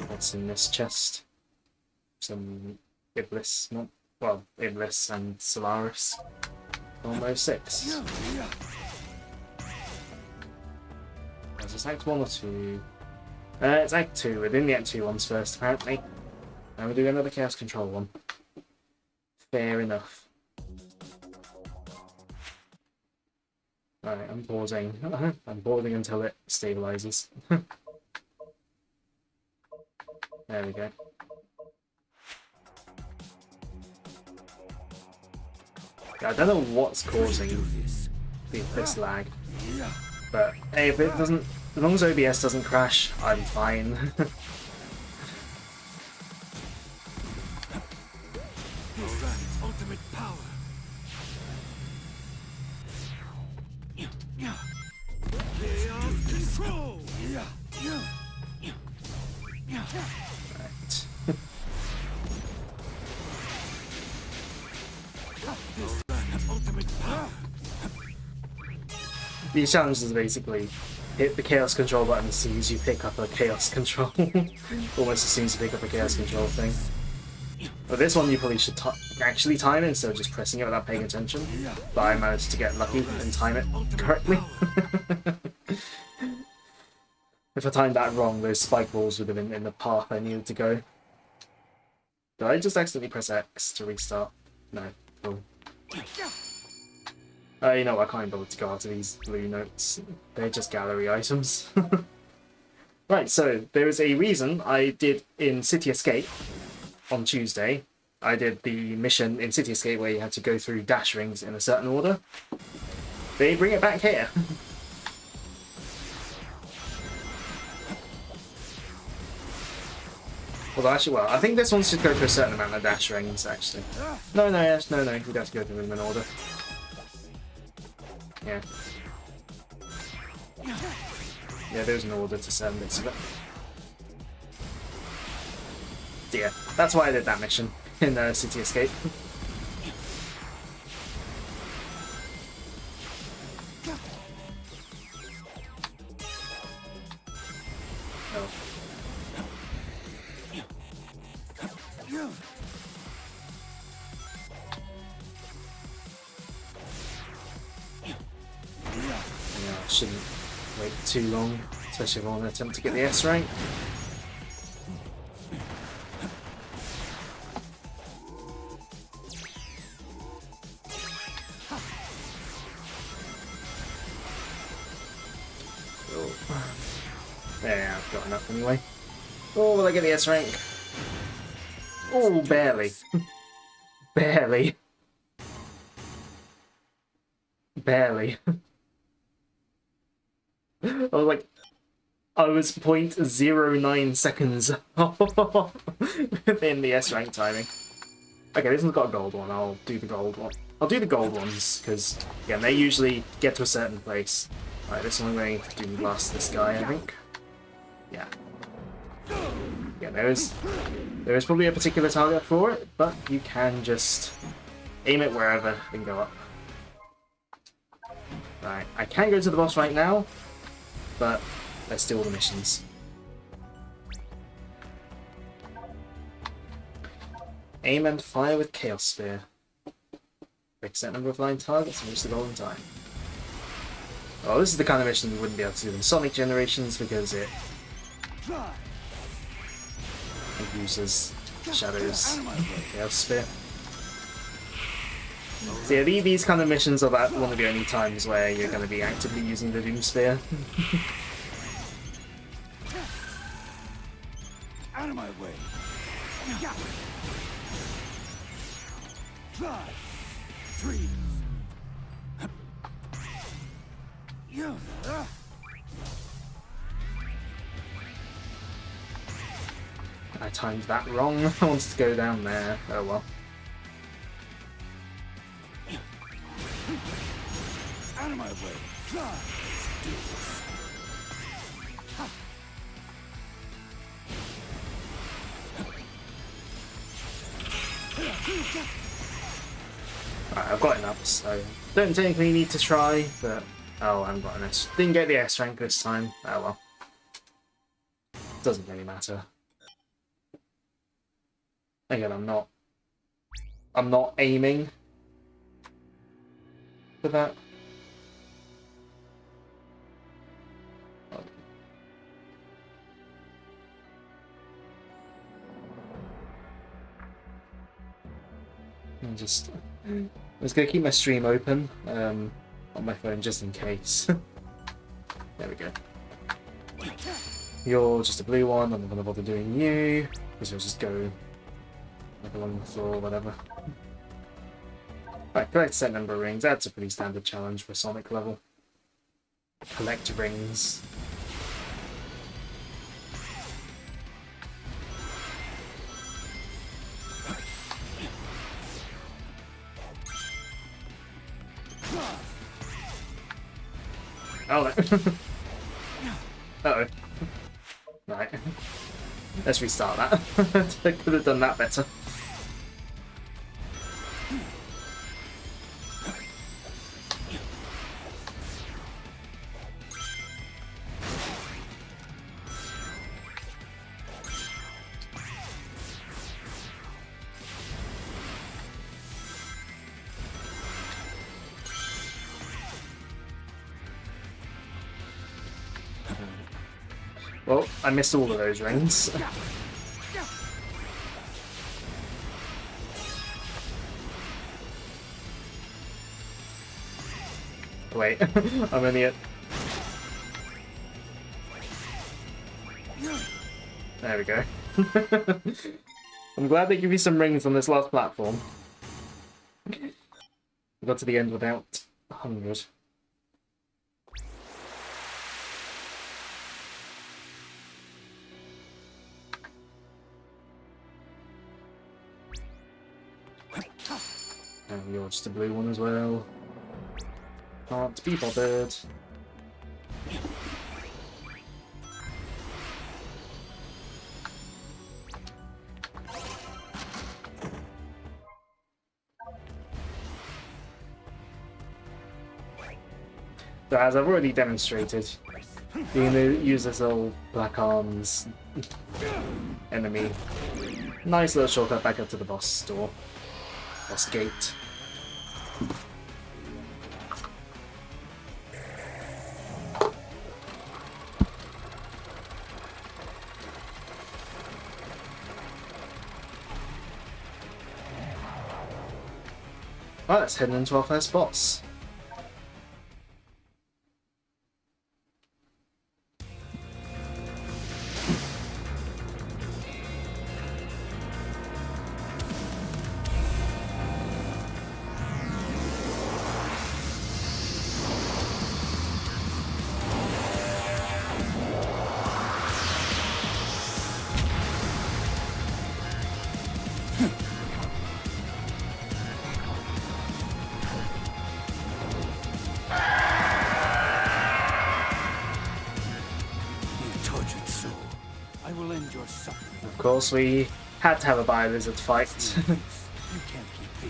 What's in this chest? Some Iblis, well, Iblis and Solaris. Almost 6. Is this Act 1 or 2? It's Act 2. We're doing the Act 2 ones first, apparently. And we're doing another Chaos Control one. Fair enough. Alright, I'm pausing. I'm pausing until it stabilizes. There we go. Yeah, I don't know what's causing this lag, but hey, if it doesn't, as long as OBS doesn't crash, I'm fine. Ultimate power. Control. Right. These challenges basically hit the Chaos Control button as soon as you pick up a Chaos Control. Almost as soon as you pick up a Chaos Control thing. But this one you probably should actually time it instead of just pressing it without paying attention. But I managed to get lucky and time it correctly. If I timed that wrong, those spike balls would have been in the path I needed to go. Did I just accidentally press X to restart? No. Cool. You know what, I can't bother to go after these blue notes. They're just gallery items. Right, so there is a reason I did in City Escape on Tuesday. I did the mission in City Escape where you had to go through dash rings in a certain order. They bring it back here. Well, actually, well, I think this one should go for a certain amount of dash rings, actually. No, you have to go through them in order. Yeah. Yeah, there's an order to certain bits of it. Yeah, that's why I did that mission in City Escape. Shouldn't wait too long, especially if I want to attempt to get the S rank. Yeah, I've got enough anyway. Oh, will I get the S rank? Oh, barely. Barely. Barely. I was 0.09 seconds within the S rank timing. Okay, this one's got a gold one. I'll do the gold one. I'll do the gold ones because again they usually get to a certain place. Right, this one I'm going to do blast this guy, I think. Yeah. Yeah, there is probably a particular target for it, but you can just aim it wherever and go up. Right, I can go to the boss right now, but let's do all the missions. Aim and fire with Chaos Spear. Pick a set number of flying targets and reach the goal in time. Well, this is the kind of mission we wouldn't be able to do in Sonic Generations because it uses Shadow's Chaos Spear. So yeah, these kind of missions are one of the only times where you're going to be actively using the Doom Spear. Out of my way. 5, 3. I timed that wrong. I wanted to go down there. Oh well. Out of my way. Let's do this. Right, I've got enough, so don't technically need to try, but oh, I haven't got an S. Didn't get the S rank this time. Oh well. Doesn't really matter. Again, I'm not aiming for that. I'm just gonna keep my stream open on my phone just in case. There we go. You're just a blue one. I'm not gonna bother doing you because you'll just go like along the floor or whatever. Right, collect a set number of rings. That's a pretty standard challenge for Sonic level. Collect rings. Oh no. Uh-oh. Right. Let's restart that. I could have done that better. Well, I missed all of those rings. Wait, I'm an idiot. There we go. I'm glad they give you some rings on this last platform. We got to the end without 100. And you're just a blue one as well. Can't be bothered. So as I've already demonstrated, you can use this little Black Arms enemy. Nice little shortcut back up to the boss door. Boss gate. Alright, let's head into our first boss. Of course, we had to have a Bio-Lizard fight.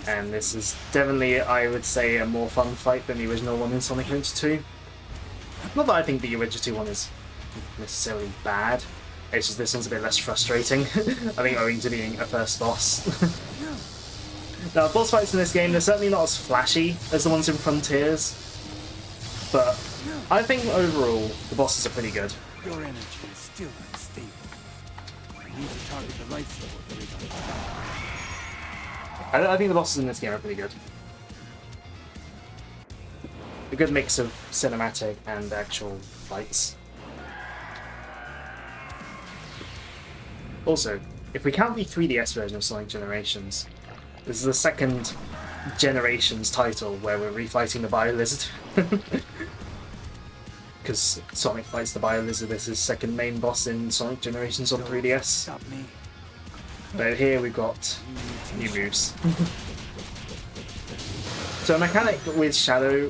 And this is definitely, I would say, a more fun fight than the original one in Sonic Adventure 2. Not that I think the original 2 one is necessarily bad, it's just this one's a bit less frustrating, I think owing to being a first boss. Now, boss fights in this game, they're certainly not as flashy as the ones in Frontiers, but I think overall, the bosses are pretty good. Your energy is still unstable. You need to target the light source. I think the bosses in this game are pretty good. A good mix of cinematic and actual fights. Also, if we count the 3DS version of Sonic Generations, this is the second Generations title where we're refighting the Bio-Lizard. Because Sonic fights the Bio-Lizard as his second main boss in Sonic Generations on 3DS. But here we've got new moves. So a mechanic with Shadow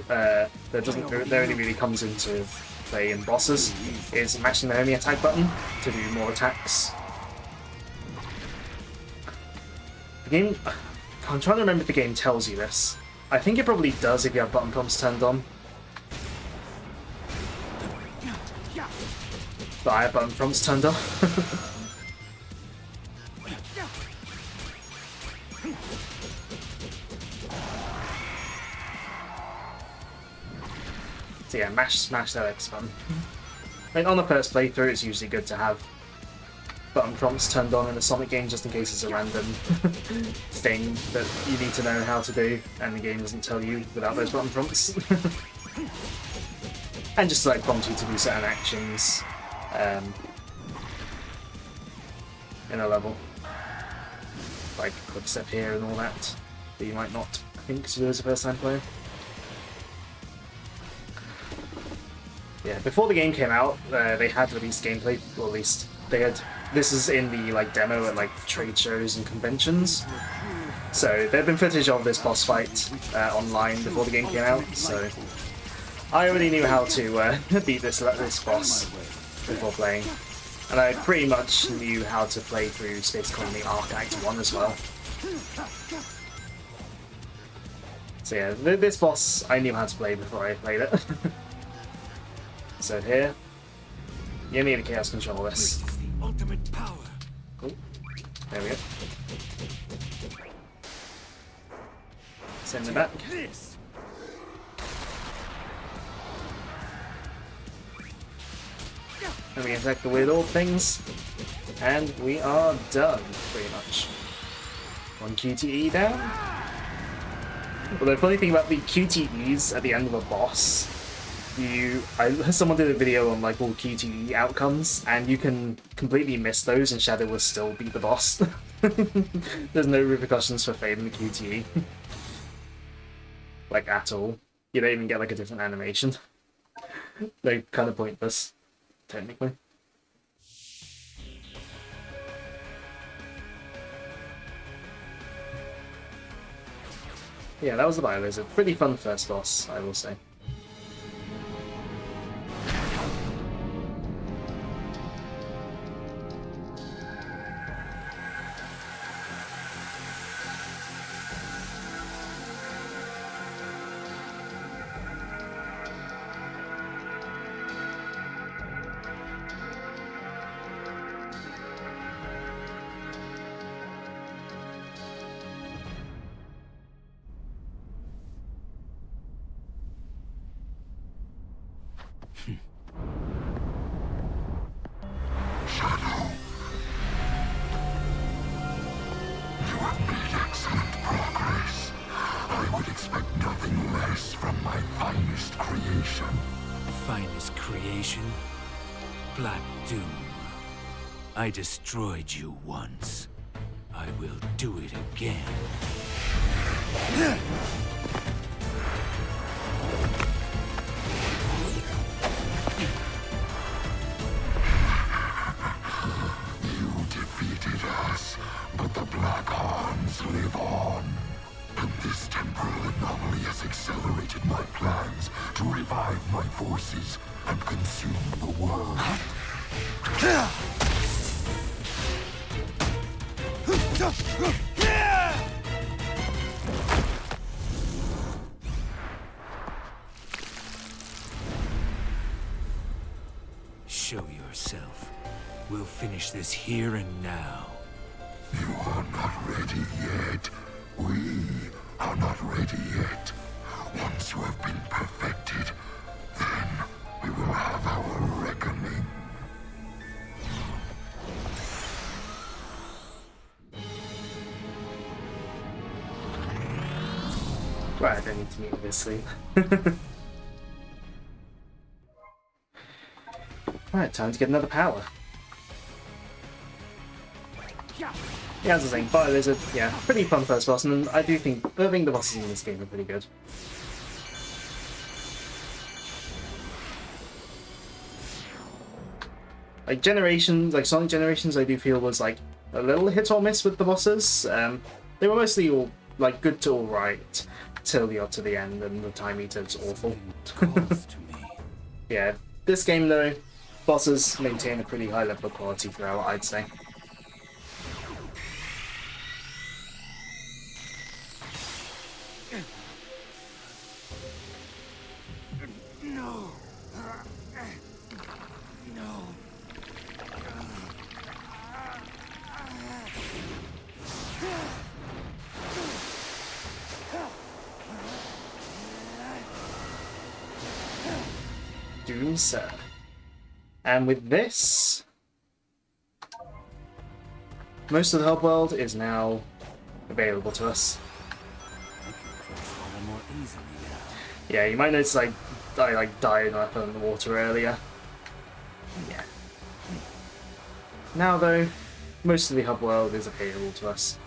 that only really comes into play in bosses is mashing the homing attack button to do more attacks. The game, I'm trying to remember if the game tells you this. I think it probably does if you have button prompts turned on. But I have button prompts turned off. So yeah, smash that X button. I mean, on the first playthrough, it's usually good to have button prompts turned on in a Sonic game, just in case it's a random thing that you need to know how to do, and the game doesn't tell you without those button prompts. And just to like prompt you to do certain actions in a level, like quick step here and all that you might not think to do as a first time player. Yeah, before the game came out, they had released gameplay, or at least they had. This is in the like demo at like trade shows and conventions. So there had been footage of this boss fight online before the game came out. So I already knew how to beat this boss before playing, and I pretty much knew how to play through Space Colony Arc Act 1 as well. So yeah, this boss I knew how to play before I played it. So here, you need a Chaos Control this. Ultimate power. Cool. There we go. Send it back. And we attack the weird orb things, and we are done, pretty much. One QTE down. Well, the funny thing about the QTEs at the end of a boss, someone did a video on like all QTE outcomes, and you can completely miss those and Shadow will still beat the boss. There's no repercussions for failing the QTE. Like at all. You don't even get like a different animation. They're kind of pointless, technically. Yeah, that was the Bio-Lizard. Pretty fun first boss, I will say. creation. Finest creation? Black Doom. I destroyed you once. I will do it again. You defeated us, but the Black Hans live on. And this temporal anomaly has accelerated my plans to revive my forces and consume the world. Show yourself. We'll finish this here and now. You are not ready yet. We are not ready yet. Once you have been perfected, then we will have our reckoning. Right, I don't need to meet this sleep. Right, time to get another power. Yeah, as I was saying, Fire Lizard, yeah, pretty fun first boss, and I think the bosses in this game are pretty good. Like Generations, like Sonic Generations, I do feel was like a little hit or miss with the bosses. They were mostly all like good to alright till you got to the end, and the Time Eater's awful. Yeah, this game though, bosses maintain a pretty high level of quality throughout, I'd say. No. No. Doom Sir. And with this, most of the hub world is now available to us. Yeah, you might notice I died up in the water earlier. Yeah. Now though, most of the hub world is available to us.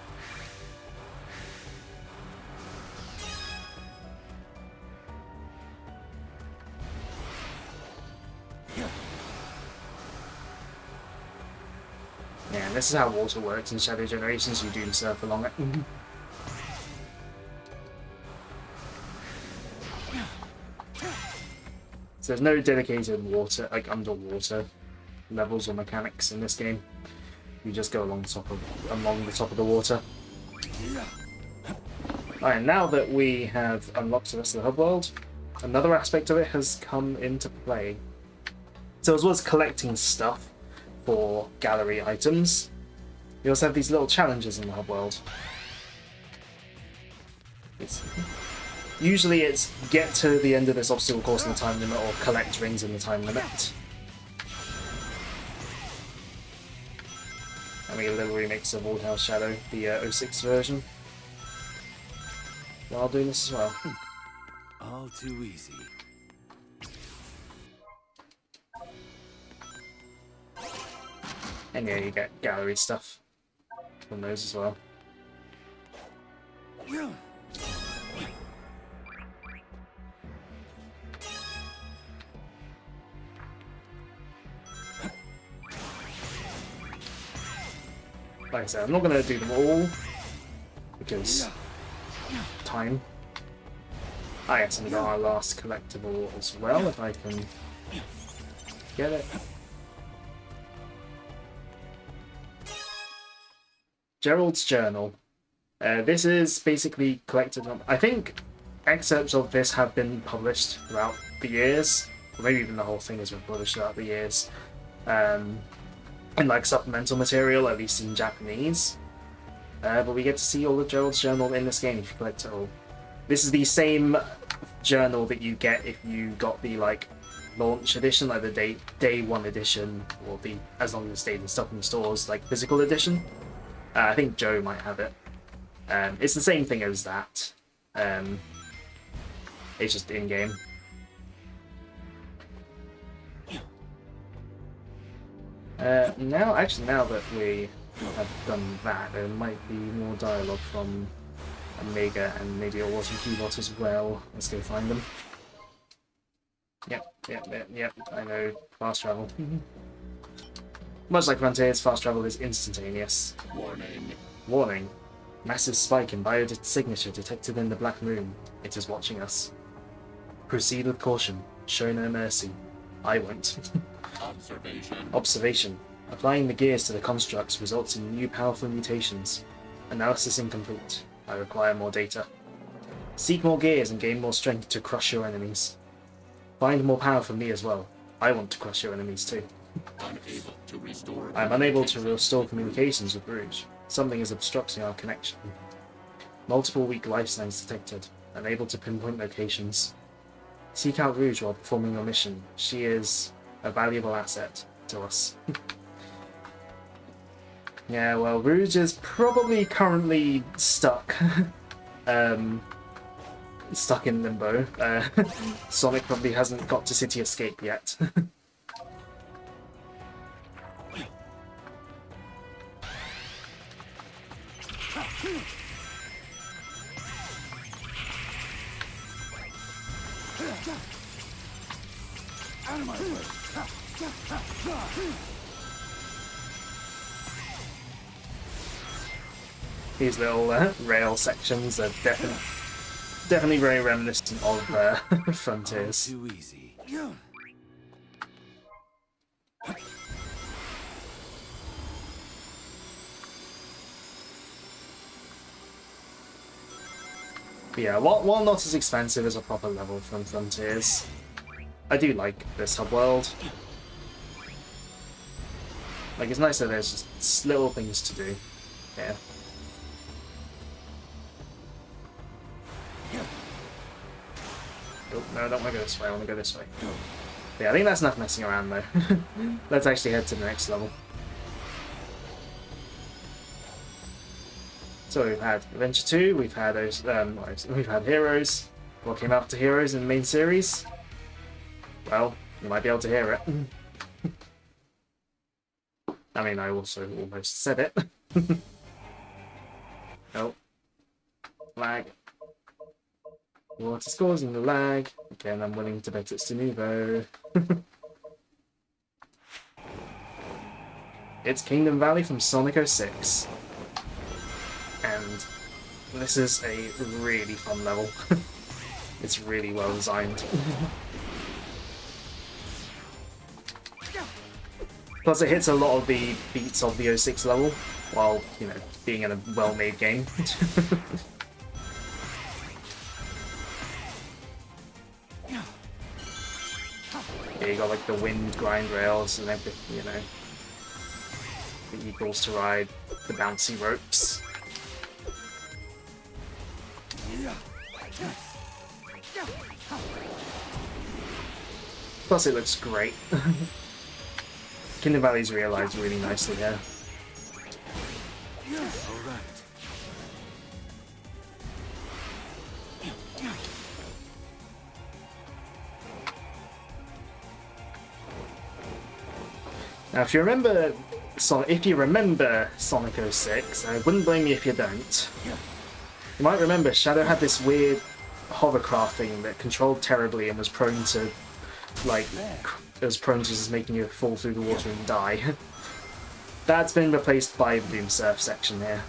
Yeah, and this is how water works in Shadow Generations. You do surf along it. So there's no dedicated water, like underwater levels or mechanics in this game. You just go along the top of the water. Alright, now that we have unlocked the rest of the hub world, another aspect of it has come into play. So as well as collecting stuff for gallery items, you also have these little challenges in the hub world. Usually it's get to the end of this obstacle course in the time limit or collect rings in the time limit. And we get a little remix of Old House Shadow, the 06 version. While doing this as well. All too easy. And yeah, you get gallery stuff from those as well. Like I said, I'm not going to do them all because time. Ah yes, and we got our last collectible as well, if I can get it. Gerald's Journal. This is basically collected. I think excerpts of this have been published throughout the years, or maybe even the whole thing has been published throughout the years, in like supplemental material, at least in Japanese. But we get to see all of Gerald's Journal in this game if you collect it all. This is the same journal that you get if you got the like launch edition, like the day one edition, or the as long as it stayed in stock in the stores, like physical edition. I think Joe might have it. It's the same thing as that. It's just in-game. Now that we have done that, there might be more dialogue from Omega and maybe a Water Keybot as well. Let's go find them. Yep, I know. Fast travel. Much like Frontiers, fast travel is instantaneous. Warning. Massive spike in biosignature detected in the Black Moon. It is watching us. Proceed with caution. Show no mercy. I won't. Observation. Applying the gears to the constructs results in new powerful mutations. Analysis incomplete. I require more data. Seek more gears and gain more strength to crush your enemies. Find more power for me as well. I want to crush your enemies too. I am unable to restore communications with Rouge. Something is obstructing our connection. Multiple weak life signs detected. Unable to pinpoint locations. Seek out Rouge while performing your mission. She is a valuable asset to us. Yeah, well, Rouge is probably currently stuck. Stuck in limbo. Sonic probably hasn't got to City Escape yet. Out of my way. These little rail sections are definitely very reminiscent of Frontiers. Too easy. But yeah, while not as expensive as a proper level from Frontiers, I do like this hub world. Like, it's nice that there's just little things to do. Yeah. Oh, no, I don't want to go this way, I want to go this way. But yeah, I think that's enough messing around though. Let's actually head to the next level. So we've had Adventure 2, we've had Heroes. What came after Heroes in the main series? Well, you might be able to hear it. I mean, I also almost said it. Oh. Lag. What is causing the lag? Again, I'm willing to bet it's Denuvo. It's Kingdom Valley from Sonic 06. And this is a really fun level. It's really well designed. Plus it hits a lot of the beats of the 06 level, while, you know, being in a well-made game. Yeah, you got like the wind grind rails and everything, you know. The eagles to ride, the bouncy ropes. Plus it looks great. Kingdom Valley's realized really nicely here. Alright. Now, if you remember Sonic 06, I wouldn't blame you if you don't. You might remember Shadow had this weird hovercraft thing that controlled terribly and was prone to, like, just making you fall through the water and die. That's been replaced by the Boom Surf section here.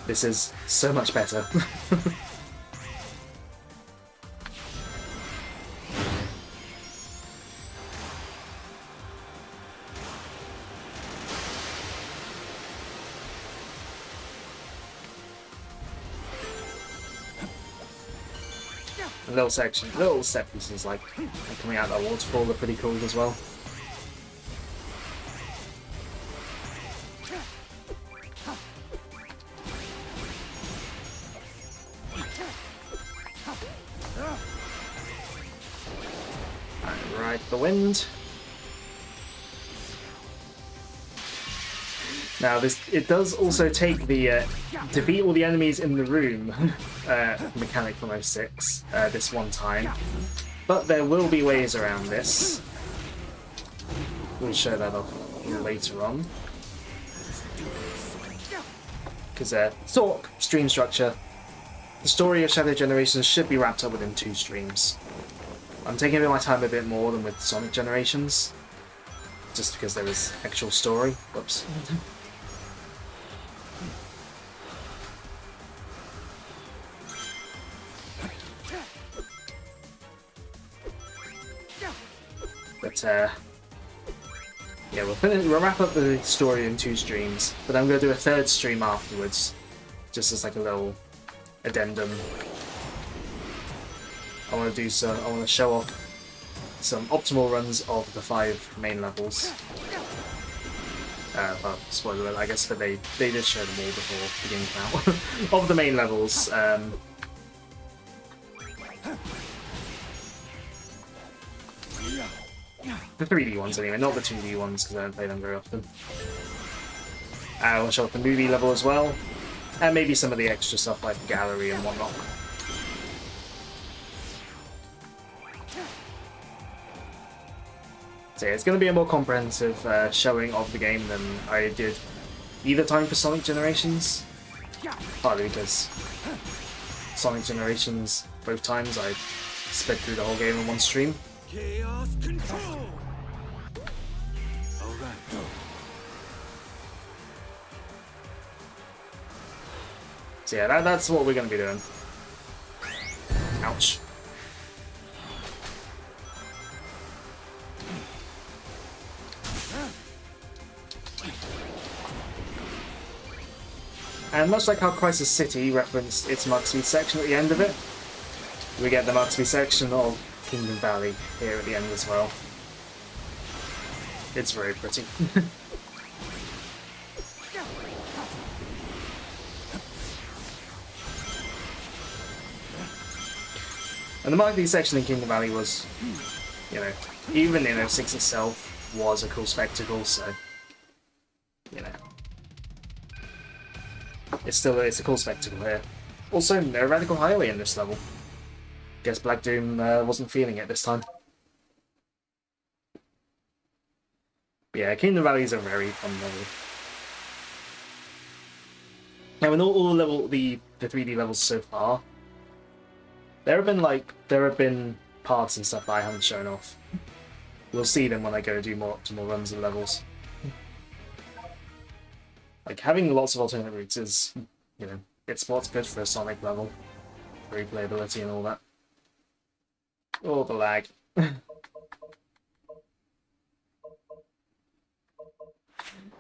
This is so much better. Little set pieces like coming out of that waterfall are pretty cool as well. Ride the wind. Now it does also take the defeat all the enemies in the room mechanic from 06 this one time, but there will be ways around this. We'll show that off. later on. Because talk, stream structure. The story of Shadow Generations should be wrapped up within 2 streams. I'm taking my time a bit more than with Sonic Generations, just because there is actual story. Whoops. But yeah, we'll wrap up the story in 2 streams, but I'm going to do a 3rd stream afterwards, just as like a little addendum. I want to show off some optimal runs of the 5 main levels. Well, spoiler alert, I guess, but they did show them all before the game came out. Of the main levels, the 3D ones anyway, not the 2D ones because I don't play them very often. I'll show off the movie level as well, and maybe some of the extra stuff like the gallery and whatnot. So yeah, it's going to be a more comprehensive showing of the game than I did either time for Sonic Generations. Partly because Sonic Generations, both times I sped through the whole game in one stream. Chaos control. All right. So yeah, that's what we're going to be doing. Ouch. And much like how Crisis City referenced its Mach Speed section at the end of it, we get the Mach Speed section of Kingdom Valley here at the end as well. It's very pretty. And the Mach Speed section in Kingdom Valley was, you know, even in 06 itself, was a cool spectacle, so, you know. It's a cool spectacle here. Also, no Radical Highway in this level. Guess Black Doom wasn't feeling it this time. But yeah, Kingdom Valley is a very fun level. Now, in all the 3D levels so far, there have been parts and stuff that I haven't shown off. We'll see them when I go do more optimal runs of levels. Like, having lots of alternate routes is, you know, it's what's good for a Sonic level. For replayability and all that. Oh, the lag.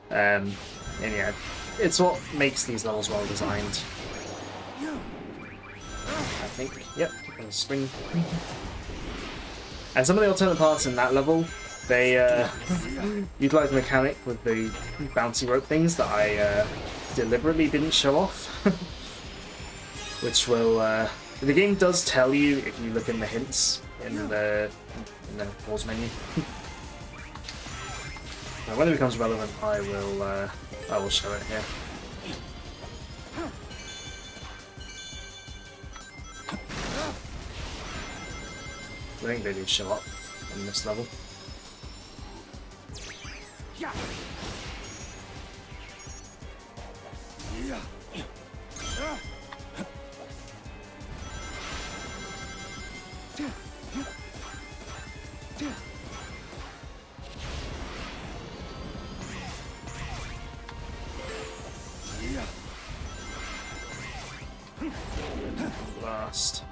And yeah, it's what makes these levels well designed. I think, yep, spring. And some of the alternate parts in that level, they utilize the mechanic with the bouncy rope things that I deliberately didn't show off. Which will, the game does tell you if you look in the hints in the pause menu. Now, when it becomes relevant, I will show it here. I think they do show up in this level. Blast.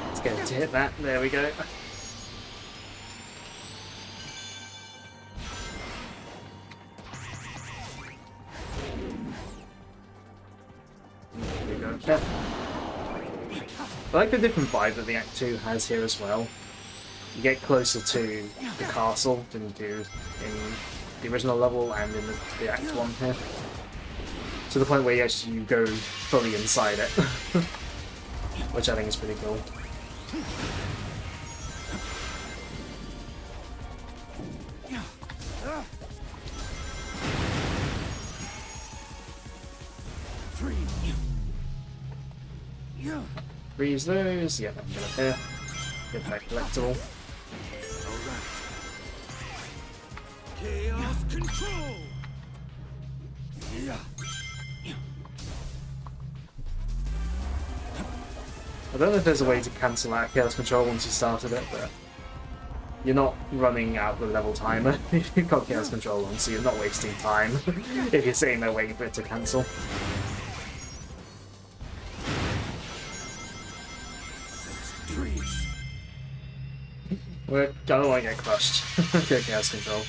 Let's get it to hit that. There we go. There we go. Yeah. I like the different vibe that the Act 2 has here as well. You get closer to the castle than you do in the original level and in the Act 1 here. To the point where you actually go fully inside it. Which I think is pretty cool. Freeze those, yeah, I'm gonna pair. Get that collectible. Chaos control. I don't know if there's a way to cancel out Chaos Control once you started it, but you're not running out the level timer if you've got Chaos Control on, so you're not wasting time if you're sitting there waiting for it to cancel. I don't want to get crushed. Get Chaos Control.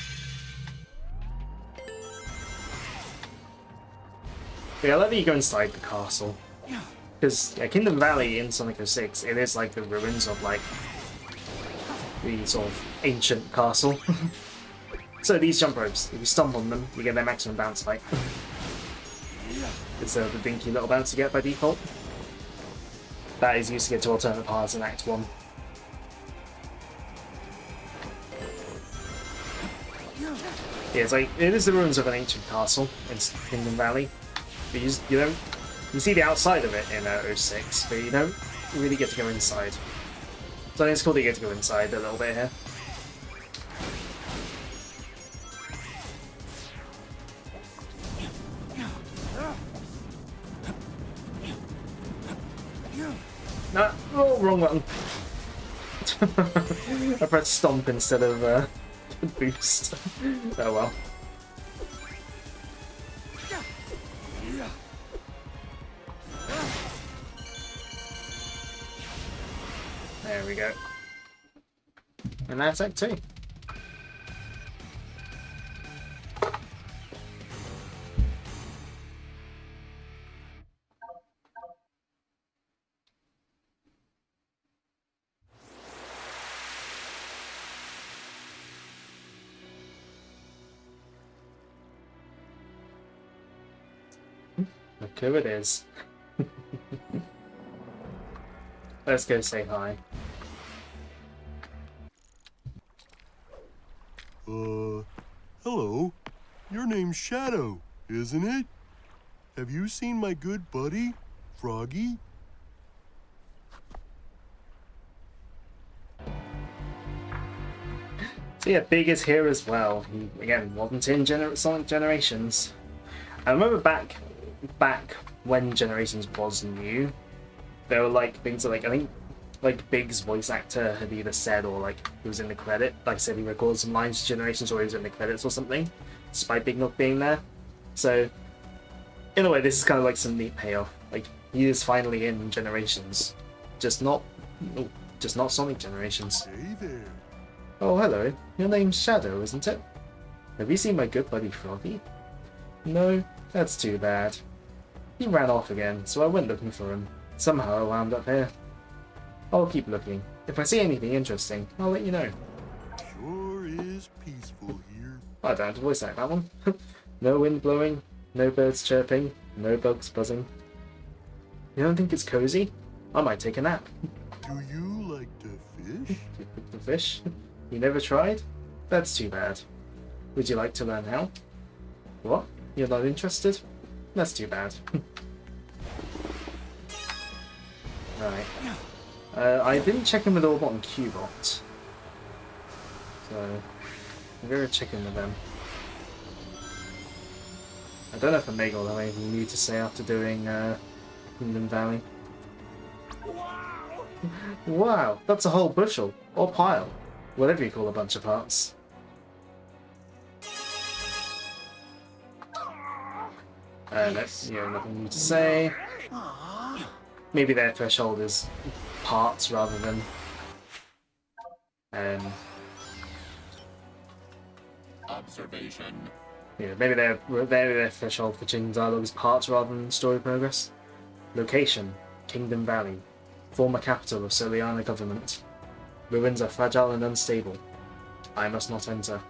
But yeah, I like that you go inside the castle. Because yeah, Kingdom Valley in Sonic 06, it is like the ruins of like the sort of ancient castle. So these jump ropes, if you stomp on them, you get their maximum bounce height. It's the dinky little bounce you get by default. That is used to get to alternate paths in Act 1. Yeah, it's like, it is the ruins of an ancient castle in Kingdom Valley. But you don't, you see the outside of it in 06, but you don't really get to go inside. So I think it's cool that you get to go inside a little bit here. No, oh, wrong button. I pressed stomp instead of boost. Oh well. There we go. And that's Act 2. Look who it is. Let's go say hi. Hello. Your name's Shadow, isn't it? Have you seen my good buddy, Froggy? So yeah, Big is here as well. He, again, wasn't in Sonic Generations. I remember back when Generations was new, there were like things like, I think like Big's voice actor had either said or like he was in the credit, like said he recorded some lines for Generations or he was in the credits or something, despite Big not being there. So in a way, this is kind of like some neat payoff. Like he is finally in Generations, just not Sonic Generations. Hey there. Oh hello, your name's Shadow, isn't it? Have you seen my good buddy Froggy? No, that's too bad. He ran off again, so I went looking for him. Somehow I wound up here. I'll keep looking. If I see anything interesting, I'll let you know. Sure is peaceful here. I don't have to voice act that one. No wind blowing, no birds chirping, no bugs buzzing. You don't think it's cozy? I might take a nap. Do you like to fish? You cook the fish? You never tried? That's too bad. Would you like to learn how? What? You're not interested? That's too bad. Right. I didn't check in with Orbot and Cubot. So, I'm going to check in with them. I don't know if Omega will have anything new to say after doing Kingdom Valley. Wow, that's a whole bushel, or pile, whatever you call a bunch of parts. Nothing new to say. Maybe their threshold is parts rather than observation. Yeah, maybe their threshold for changing dialogue is parts rather than story progress. Location: Kingdom Valley, former capital of Soliana government. Ruins are fragile and unstable. I must not enter.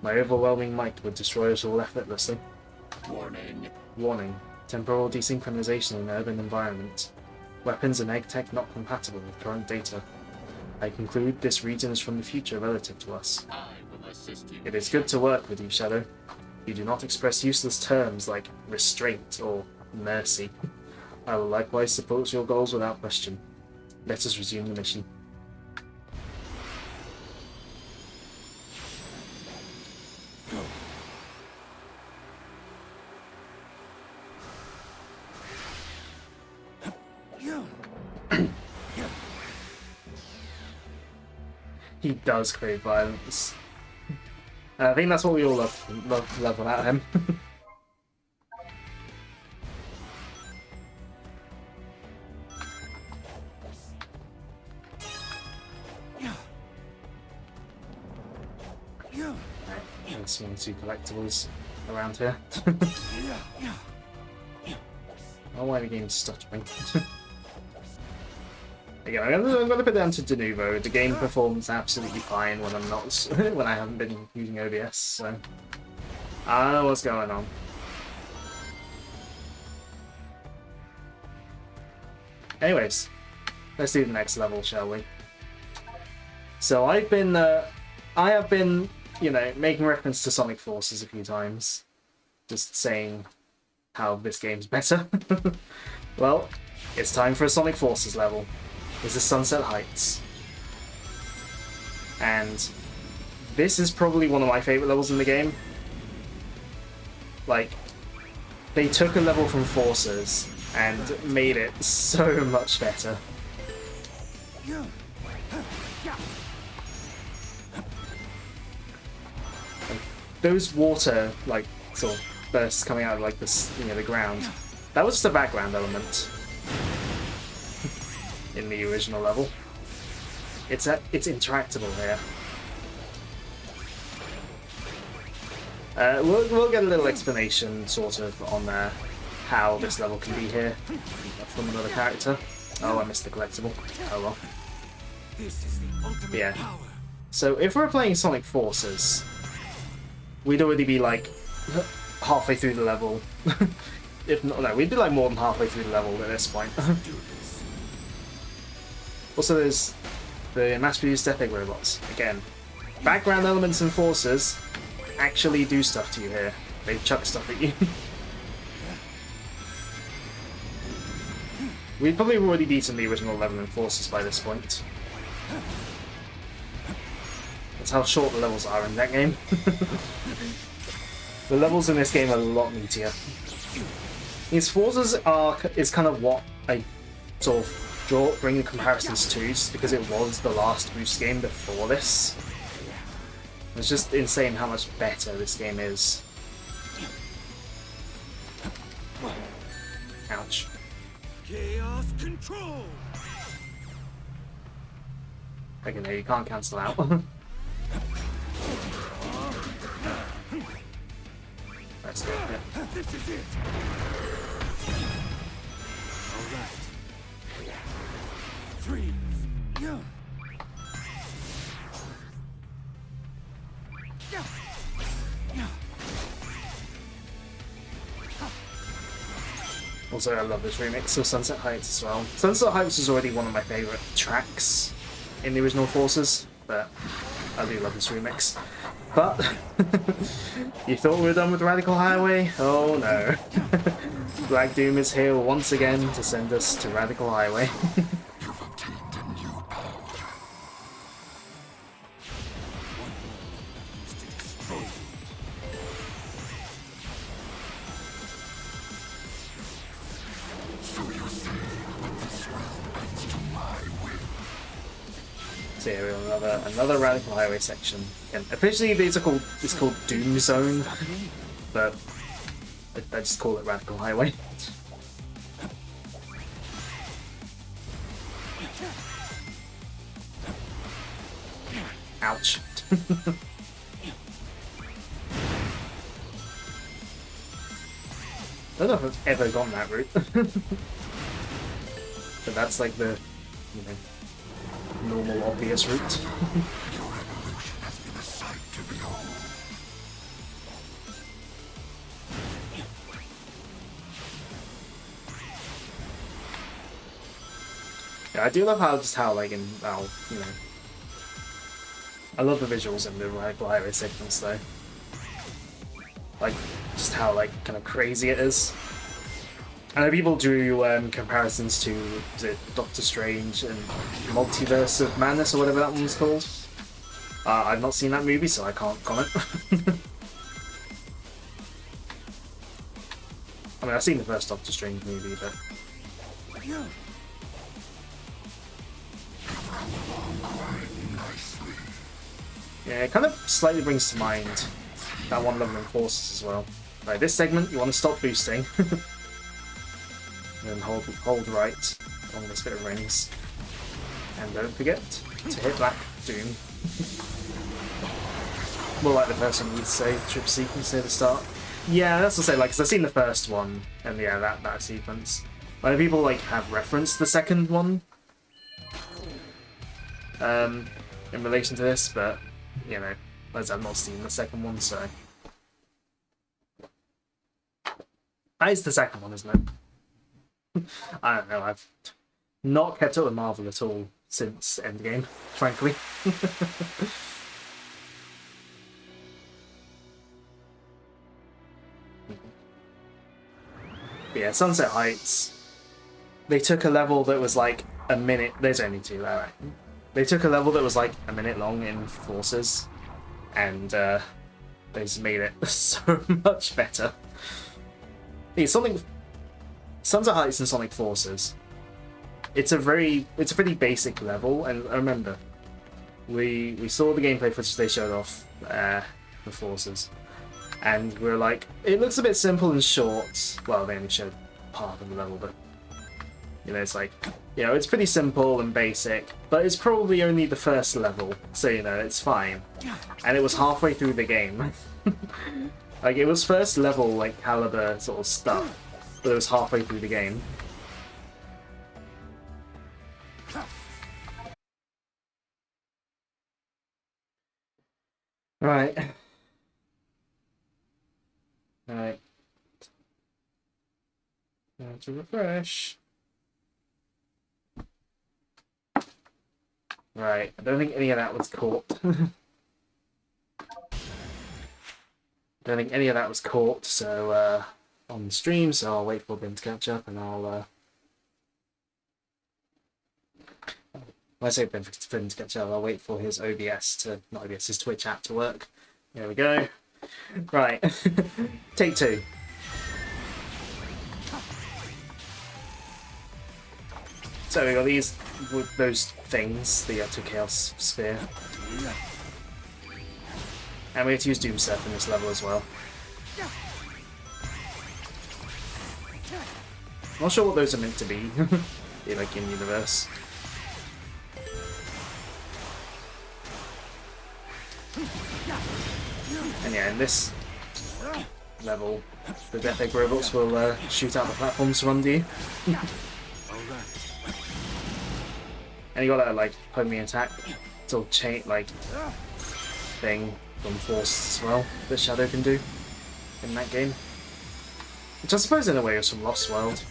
My overwhelming might would destroy us all effortlessly. Warning. Warning: temporal desynchronization in urban environment. Weapons and egg tech not compatible with current data. I conclude this region is from the future relative to us. I will assist you. It is good to work with you, Shadow. You do not express useless terms like restraint or mercy. I will likewise support your goals without question. Let us resume the mission. He does crave violence. I think that's what we all love about him. There's 1 or 2 collectibles around here. Oh, why the game's stuttering. Again, I'm gonna put down to Denuvo. The game performs absolutely fine when I'm not when I haven't been using OBS, so I don't know what's going on. Anyways, let's do the next level, shall we? So I have been, you know, making reference to Sonic Forces a few times, just saying how this game's better. Well, it's time for a Sonic Forces level. This is Sunset Heights. And this is probably one of my favourite levels in the game. Like, they took a level from Forces and made it so much better. Those water, like, sort of bursts coming out of, like, this, you know, the ground, that was just a background element in the original level. It's interactable here. We'll get a little explanation, sort of, on how this level can be here from another character. Oh, I missed the collectible. Oh well. This is the ultimate power. So if we're playing Sonic Forces, we'd already be like halfway through the level. If not, no, we'd be like more than halfway through the level at this point. Also, there's the mass-produced Epic robots. Again, background elements and Forces actually do stuff to you here. They chuck stuff at you. We've probably already beaten the original level in Forces by this point. That's how short the levels are in that game. The levels in this game are a lot meatier. These Forces is kind of what I sort of bring the comparisons to, just because it was the last Boost game before this. It's just insane how much better this game is. Ouch. Chaos control. Okay, no, you can't cancel out. That's it. Yeah. This is it. All right. Freeze. Yeah. Also, I love this remix of Sunset Heights as well. Sunset Heights is already one of my favourite tracks in the original Forces, but I do love this remix. But you thought we were done with Radical Highway? Oh no. Black Doom is here once again to send us to Radical Highway. You've obtained a new power. So you say that this realm bends to my will. So here we have another Radical Highway section. And officially it's called Doom Zone, but I just call it Radical Highway. Ouch. I don't know if I've ever gone that route. But that's like the, you know, normal, obvious route. Your evolution has been a sight to behold. Yeah, I do love how you know, I love the visuals in the Radical Highway segments though. Like, just how, like, kind of crazy it is. I know people drew comparisons to, is it Doctor Strange and Multiverse of Madness or whatever that one's called. I've not seen that movie, so I can't comment. I mean, I've seen the first Doctor Strange movie, but... You've come along quite nicely. Yeah, it kind of slightly brings to mind that one level in Forces as well. Right, this segment, you want to stop boosting. And hold right on this bit of rings. And don't forget to hit Black Doom. More like the first one you'd say, trip sequence near the start. Yeah, that's what I say, like, because I've seen the first one, and yeah, that sequence. Like, people, like, have referenced the second one, in relation to this, but, you know, as I've not seen the second one, so... That is the second one, isn't it? I don't know, I've not kept up with Marvel at all since Endgame, frankly. Yeah, Sunset Heights, they took a level that was like a minute. There's only two, alright. They took a level that was like a minute long in Forces, and they just made it so much better. It's something. Sunset Heights and Sonic Forces. It's a pretty basic level, and I remember we saw the gameplay footage they showed off the Forces. And we're like, it looks a bit simple and short. Well, they only showed part of the level, but you know, it's like, you know, it's pretty simple and basic, but it's probably only the first level, so you know, it's fine. And it was halfway through the game. Like, it was first level, like, caliber sort of stuff, but it was halfway through the game. Right. Right. Now to refresh. Right, I don't think any of that was caught. Don't think any of that was caught, so on the stream, so I'll wait for Ben to catch up and I'll when I say Ben to catch up, I'll wait for his OBS to not OBS, his Twitch app to work. There we go. Right. Take two. So we got these with those things, the two Chaos Sphere. And we have to use Doom Surf in this level as well. Not sure what those are meant to be, like in universe. And yeah, in this level, the Death Egg robots will shoot out the platforms from under you. And you got that like homing attack, sort of chain like thing from Force as well that Shadow can do in that game. Which I suppose in a way was from Lost World.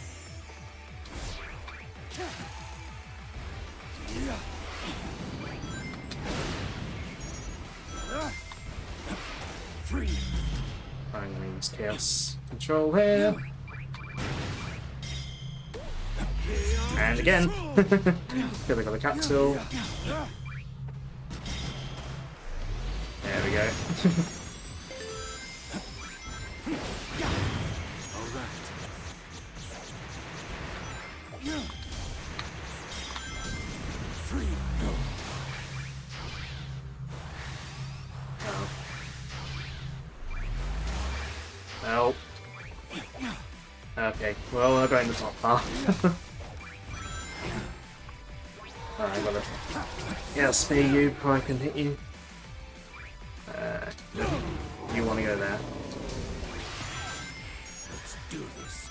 I'm going to use Chaos Control here. And again. Here we got the capsule. There we go. Oh. Okay, well, we're going the top half. Alright, I gotta... Yeah, I'll spear you before I can hit you. You want to go there. Let's do this.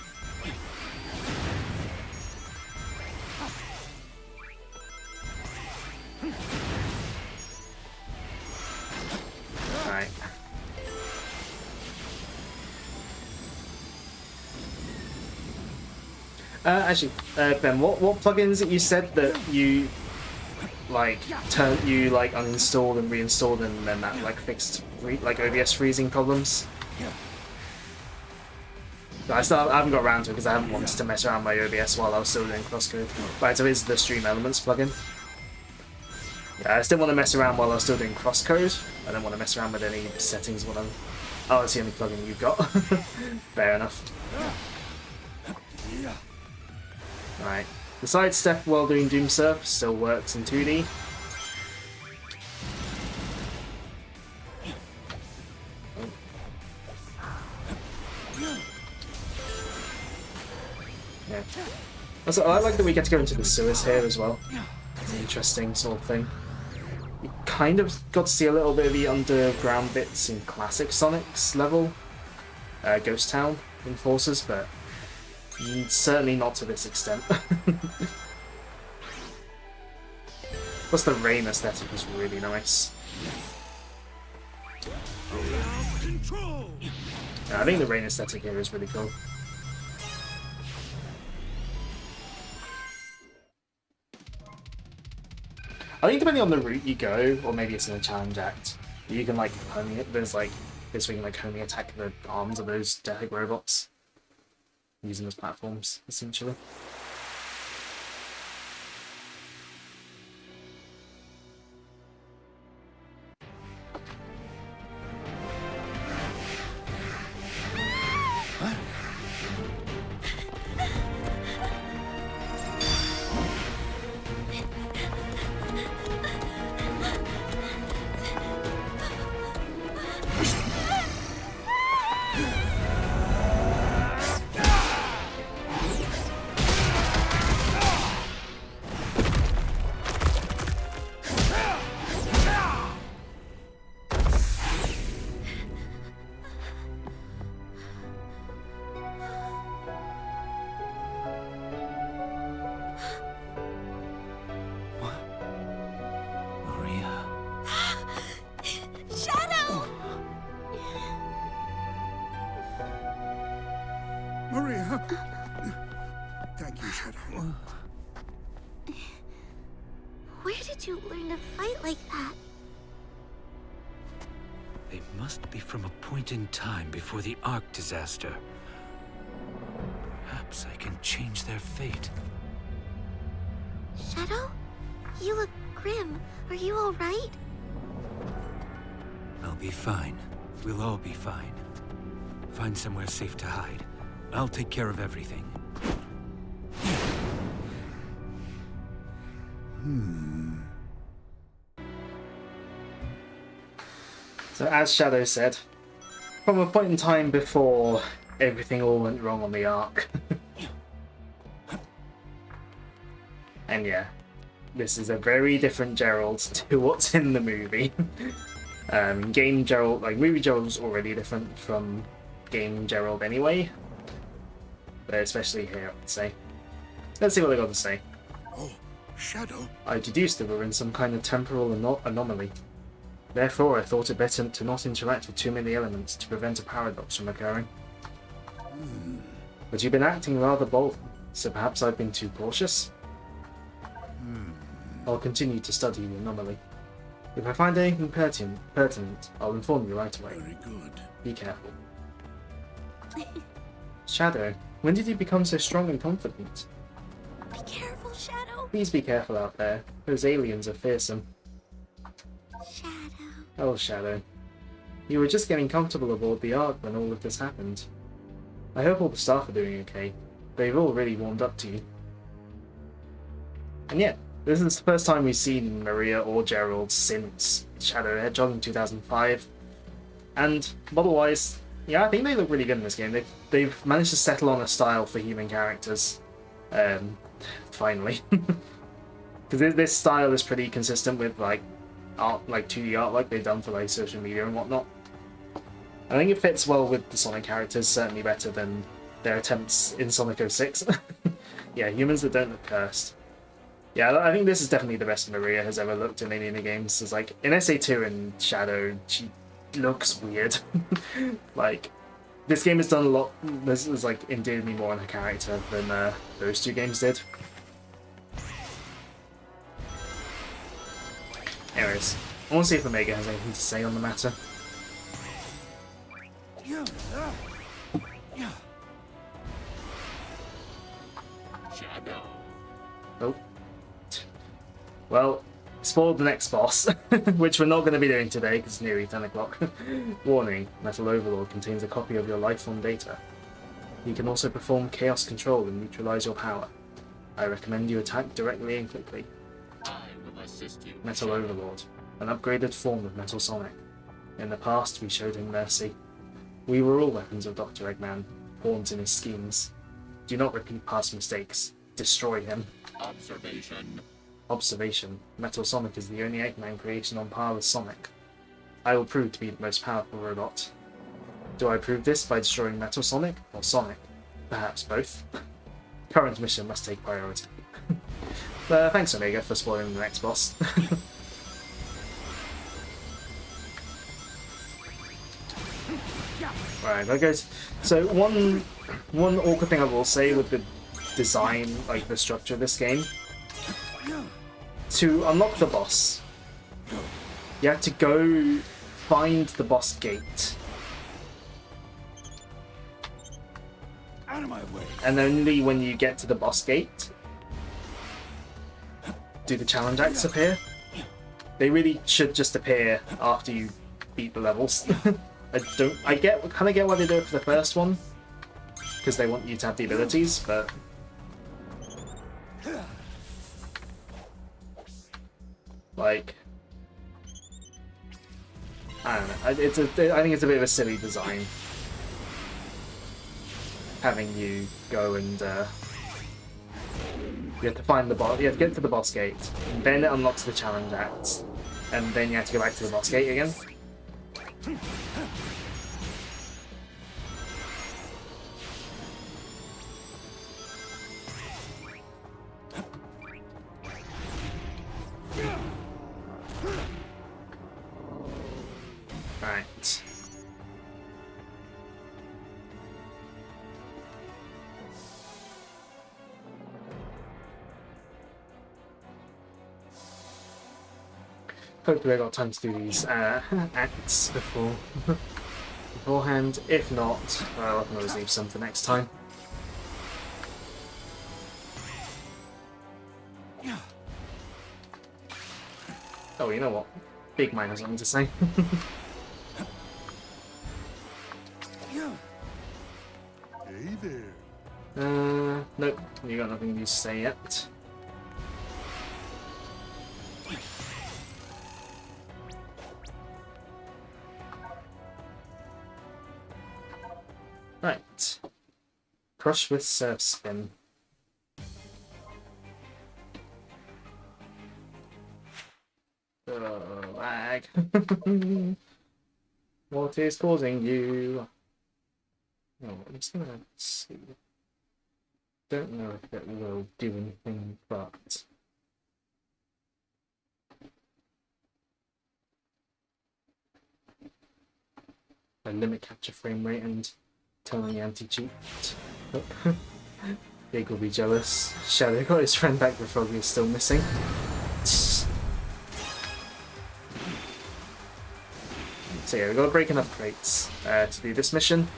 Alright. Actually, Ben, what plugins that you said that you like uninstalled and reinstalled and then that like fixed like OBS freezing problems? I haven't got around to it because I haven't wanted to mess around with my OBS while I was still doing crosscode. Right, so it's the Stream Elements plugin. Yeah, I still want to mess around while I was still doing crosscode. I don't want to mess around with any settings while I'm... Oh, that's the only plugin you've got. Fair enough. Right. The sidestep while doing Doom Surf still works in 2D. Also, I like that we get to go into the sewers here as well. It's an interesting sort of thing. We kind of got to see a little bit of the underground bits in classic Sonic's level, Ghost Town in Forces, but certainly not to this extent. Plus the rain aesthetic is really nice. Yeah, I think the rain aesthetic here is really cool. I think depending on the route you go, or maybe it's in a challenge act, you can like homing it. There's like this where you can like homing attack the arms of those Derek robots, using as platforms essentially. Maria! Thank you, Shadow. Where did you learn to fight like that? They must be from a point in time before the Ark disaster. Perhaps I can change their fate. Shadow? You look grim. Are you alright? I'll be fine. We'll all be fine. Find somewhere safe to hide. I'll take care of everything. So as Shadow said, from a point in time before everything all went wrong on the Ark. And yeah, this is a very different Gerald to what's in the movie. Game Gerald, like movie Gerald was already different from game Gerald anyway. But especially here, I would say. Let's see what they got to say. Oh, Shadow? I deduced that we're in some kind of temporal anomaly. Therefore, I thought it better to not interact with too many elements to prevent a paradox from occurring. But you've been acting rather bold, so perhaps I've been too cautious? I'll continue to study the anomaly. If I find anything pertinent, I'll inform you right away. Very good. Be careful. Shadow, when did you become so strong and confident? Be careful, Shadow. Please be careful out there. Those aliens are fearsome. Shadow. Oh, Shadow. You were just getting comfortable aboard the Ark when all of this happened. I hope all the staff are doing okay. They've all really warmed up to you. And yeah, this is the first time we've seen Maria or Gerald since Shadow Hedgehog in 2005. And model-wise, yeah, I think they look really good in this game. They've managed to settle on a style for human characters. Finally. Because this style is pretty consistent with like art, like 2D art like they've done for like social media and whatnot. I think it fits well with the Sonic characters, certainly better than their attempts in Sonic 06. Yeah, humans that don't look cursed. Yeah, I think this is definitely the best Maria has ever looked in any of the games. It's like in SA2 and Shadow, she looks weird. Like this game has done a lot. This is like endeared me more on her character than those two games did. Anyways, I want to see if Omega has anything to say on the matter. Shadow. Oh. Well, spoiled the next boss, which we're not going to be doing today because it's nearly 10 o'clock. Warning, Metal Overlord contains a copy of your lifelong data. You can also perform chaos control and neutralize your power. I recommend you attack directly and quickly. I will assist you. Metal Overlord, an upgraded form of Metal Sonic. In the past, we showed him mercy. We were all weapons of Dr. Eggman, pawns in his schemes. Do not repeat past mistakes. Destroy him. Observation. Observation. Metal Sonic is the only Eggman creation on par with Sonic. I will prove to be the most powerful robot. Do I prove this by destroying Metal Sonic or Sonic? Perhaps both. Current mission must take priority. Thanks Omega for spoiling the next boss. Right, that goes. So one awkward thing I will say with the design, like the structure of this game, to unlock the boss, you have to go find the boss gate. Out of my way. And only when you get to the boss gate do the challenge acts appear. They really should just appear after you beat the levels. I kind of get why they do it for the first one, because they want you to have the abilities, but like, I don't know. I think it's a bit of a silly design, having you go and you have to find the boss. You have to get to the boss gate, and then it unlocks the challenge acts, and then you have to go back to the boss gate again. Right. Hopefully I got time to do these acts beforehand. If not, well, I can always leave some for next time. Oh, you know what? Big Man has something to say. Hey there. Nope, you got nothing new to say yet. Right. Crush with Surf Spin. Lag. What is causing you? Oh, I'm just gonna see. Don't know if it will do anything, but I limit capture frame rate and turn on the anti-cheat. Big will be jealous. Shadow got his friend back, but Froggy is still missing. So yeah, we've got to break enough crates to do this mission.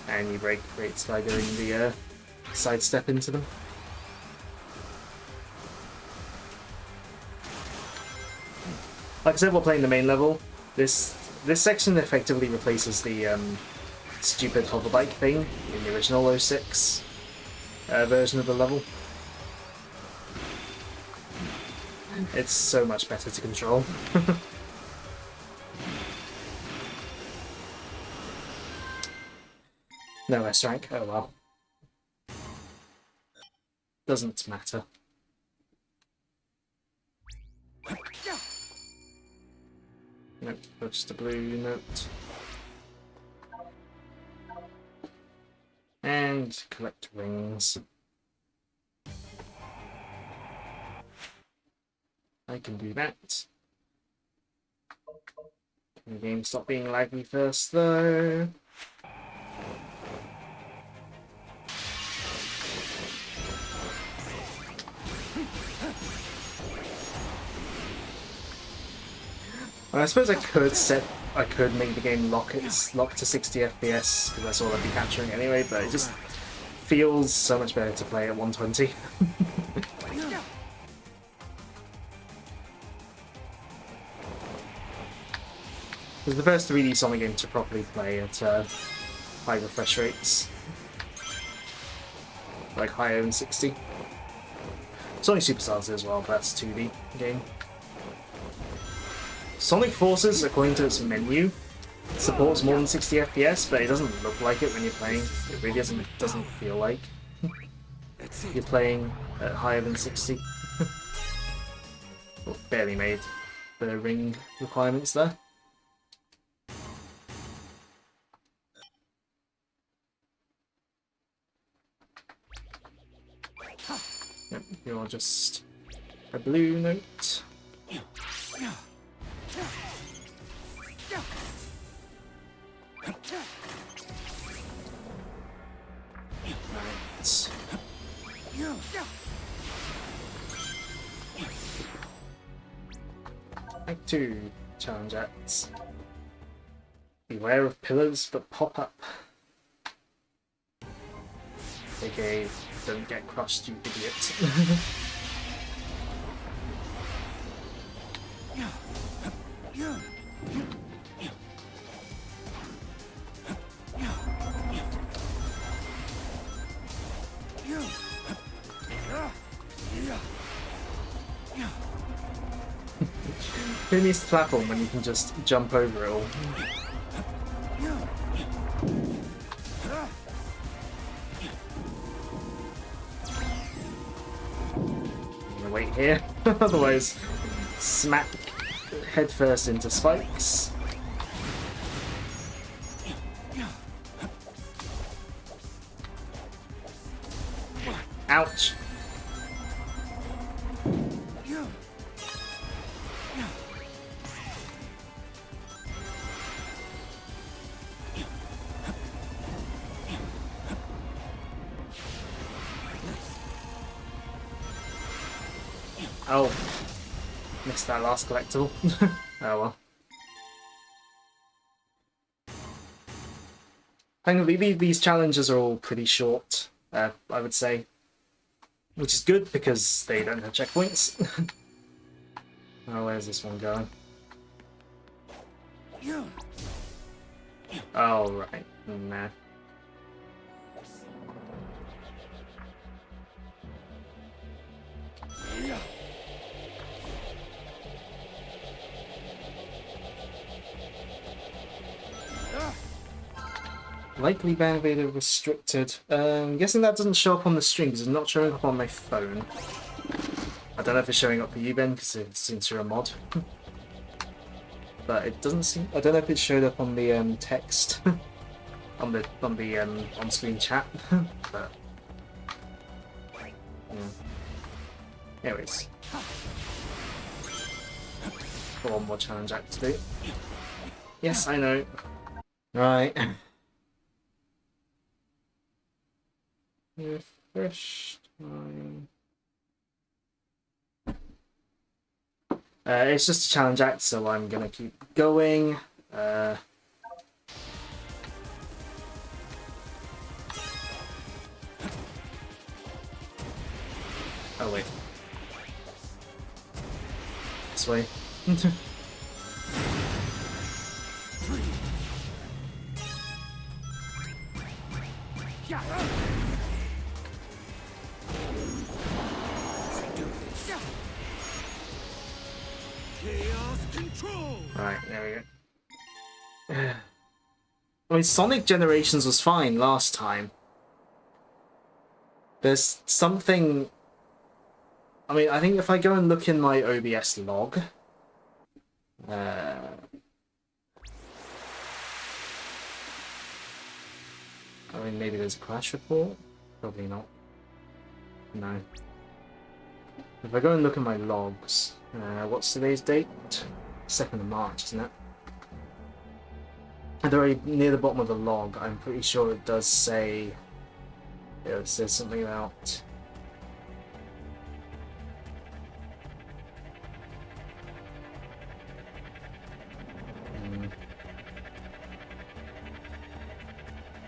And you break crates by doing the sidestep into them. Like I said, we're playing the main level. This section effectively replaces the stupid hoverbike thing in the original 06 version of the level. It's so much better to control. No S rank, oh well. Doesn't matter. Nope, just a blue note. And collect rings. I can do that. Can the game stop being laggy first though? Well, I suppose I could make the game lock to 60 FPS because that's all I'd be capturing anyway, but it just feels so much better to play at 120. It was the first 3D Sonic game to properly play at high refresh rates, like higher than 60. Sonic Superstars as well, but that's a 2D game. Sonic Forces, according to its menu, supports more than 60 FPS, but it doesn't look like it when you're playing. It really doesn't feel like you're playing at higher than 60. Well, barely made the ring requirements there. Yep, you're just a blue note. Right. Back to challenge acts. Beware of pillars that pop up. AKA, don't get crushed, you idiot. Who needs the platform when you can just jump over it all? I'm gonna wait here, otherwise smack headfirst into spikes. Ouch! Oh, missed that last collectible. Oh well. Thankfully, these challenges are all pretty short, I would say. Which is good because they don't have checkpoints. Oh, where's this one going? Oh, right. Nah. Likely Vader restricted. I'm guessing that doesn't show up on the stream because it's not showing up on my phone. I don't know if it's showing up for you, Ben, because since you're a mod. But it doesn't seem. I don't know if it showed up on the text on the on-screen chat. But yeah. Anyways, got one more challenge act to do. Yes, I know. Right. Refresh time. It's just a challenge act, so I'm gonna keep going. Oh wait. This way. Right, there we go. I mean, Sonic Generations was fine last time. There's something... I mean, I think if I go and look in my OBS log... I mean, maybe there's a crash report? Probably not. No. If I go and look at my logs... what's today's date? 2nd of March, isn't it? And very near the bottom of the log, I'm pretty sure it does say... Yeah, it says something about...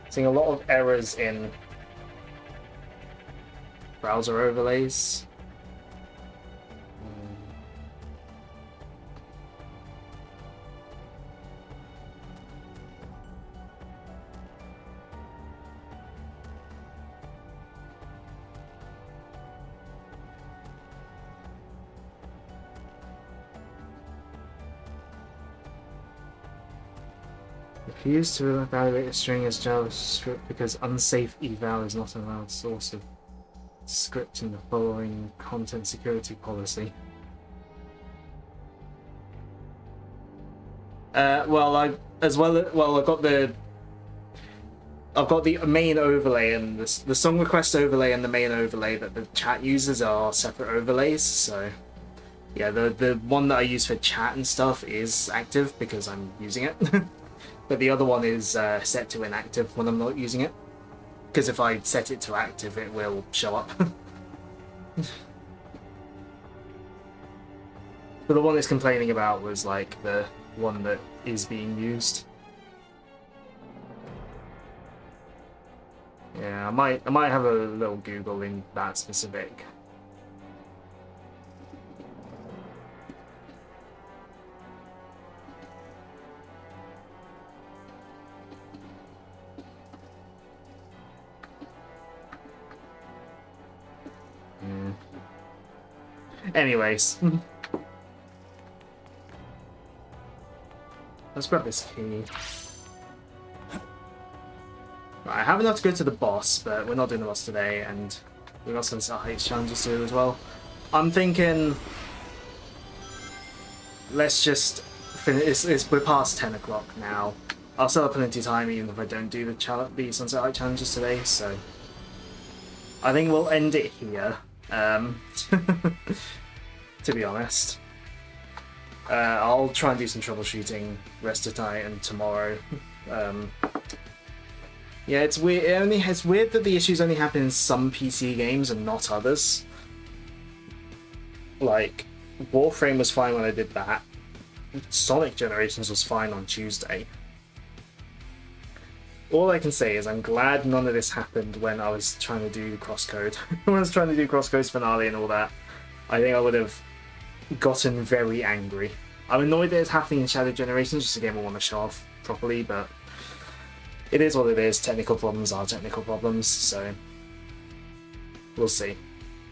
Seeing a lot of errors in browser overlays. Refuse to evaluate a string as JavaScript because unsafe eval is not an allowed source of script in the following content security policy. Well, I've got the main overlay and the song request overlay and the main overlay that the chat uses are separate overlays. So yeah, the one that I use for chat and stuff is active because I'm using it, but the other one is set to inactive when I'm not using it. Because if I set it to active, it will show up. But the one it's complaining about was like the one that is being used. Yeah, I might have a little Google in that specific. Anyways. Let's grab this key. Right, I have enough to go to the boss, but we're not doing the boss today, and we've got some Heights challenges to do as well. I'm thinking... Let's just finish... We're past 10 o'clock now. I'll still have plenty of time even if I don't do the Sunset Heights challenges today, so... I think we'll end it here. To be honest. I'll try and do some troubleshooting rest of tonight and tomorrow. Yeah, it's weird. It's weird that the issues only happen in some PC games and not others. Like, Warframe was fine when I did that. Sonic Generations was fine on Tuesday. All I can say is I'm glad none of this happened when I was trying to do Crosscode. When I was trying to do Crosscode's finale and all that, I think I would have gotten very angry. I'm annoyed that it's happening in Shadow Generations, just a game I want to show off properly, but it is what it is. Technical problems are technical problems, so we'll see.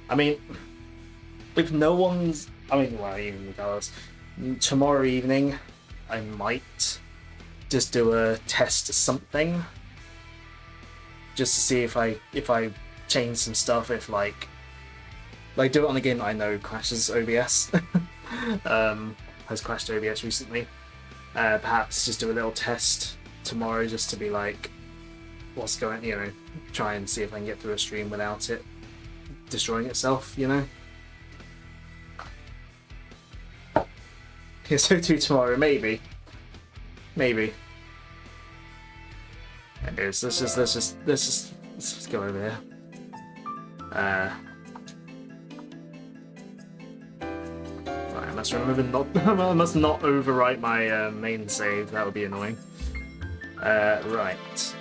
I mean, if no one's... well, even regardless, tomorrow evening I might just do a test something, just to see if I change some stuff, if like do it on a game that I know crashes OBS. Has crashed OBS recently. Perhaps just do a little test tomorrow just to be like, what's going, try and see if I can get through a stream without it destroying itself, Yeah, so too tomorrow, maybe. Anyways, let's just go over here. Right, I must remember I must not overwrite my main save. That would be annoying. Right.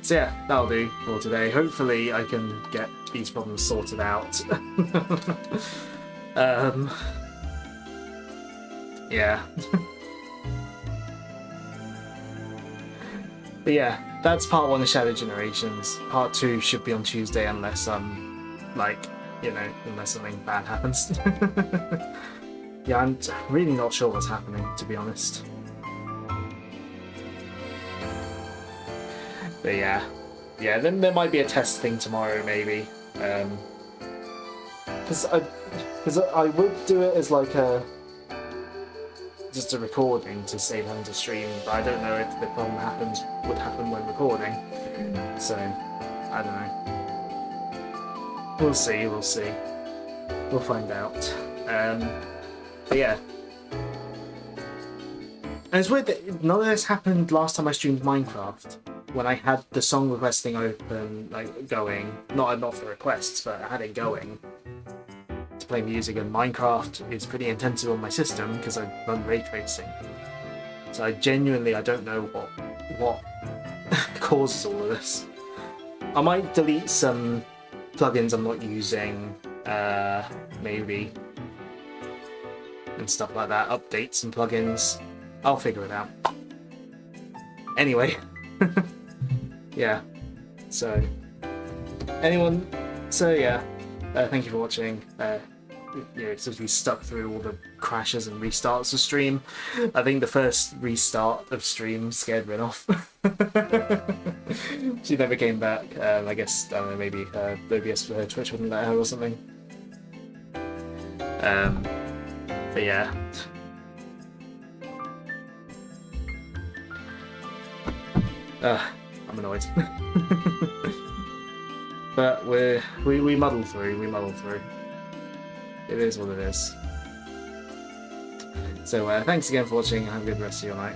So yeah, that'll do for today. Hopefully, I can get these problems sorted out. Yeah. But yeah, that's part 1 of Shadow Generations. Part 2 should be on Tuesday unless unless something bad happens. Yeah, I'm really not sure what's happening, to be honest. But yeah, then there might be a test thing tomorrow, maybe. Because I would do it as like just a recording to save having to stream, but I don't know if the problem would happen when recording. So I don't know. We'll see. We'll find out. But yeah. And it's weird that none of this happened last time I streamed Minecraft, when I had the song request thing open, going. Not for requests, but I had it going to play music, and Minecraft is pretty intensive on my system because I run ray tracing. So I don't know what causes all of this. I might delete some plugins I'm not using, maybe, and stuff like that. Update some plugins. I'll figure it out. Anyway. Yeah. So yeah. Thank you for watching. sort of stuck through all the crashes and restarts of stream. I think the first restart of stream scared Rin off. She never came back. I guess, I don't know, maybe OBS for her Twitch wouldn't let her or something. But yeah. I'm annoyed. But we muddle through, It is what it is. So thanks again for watching, and have a good rest of your night.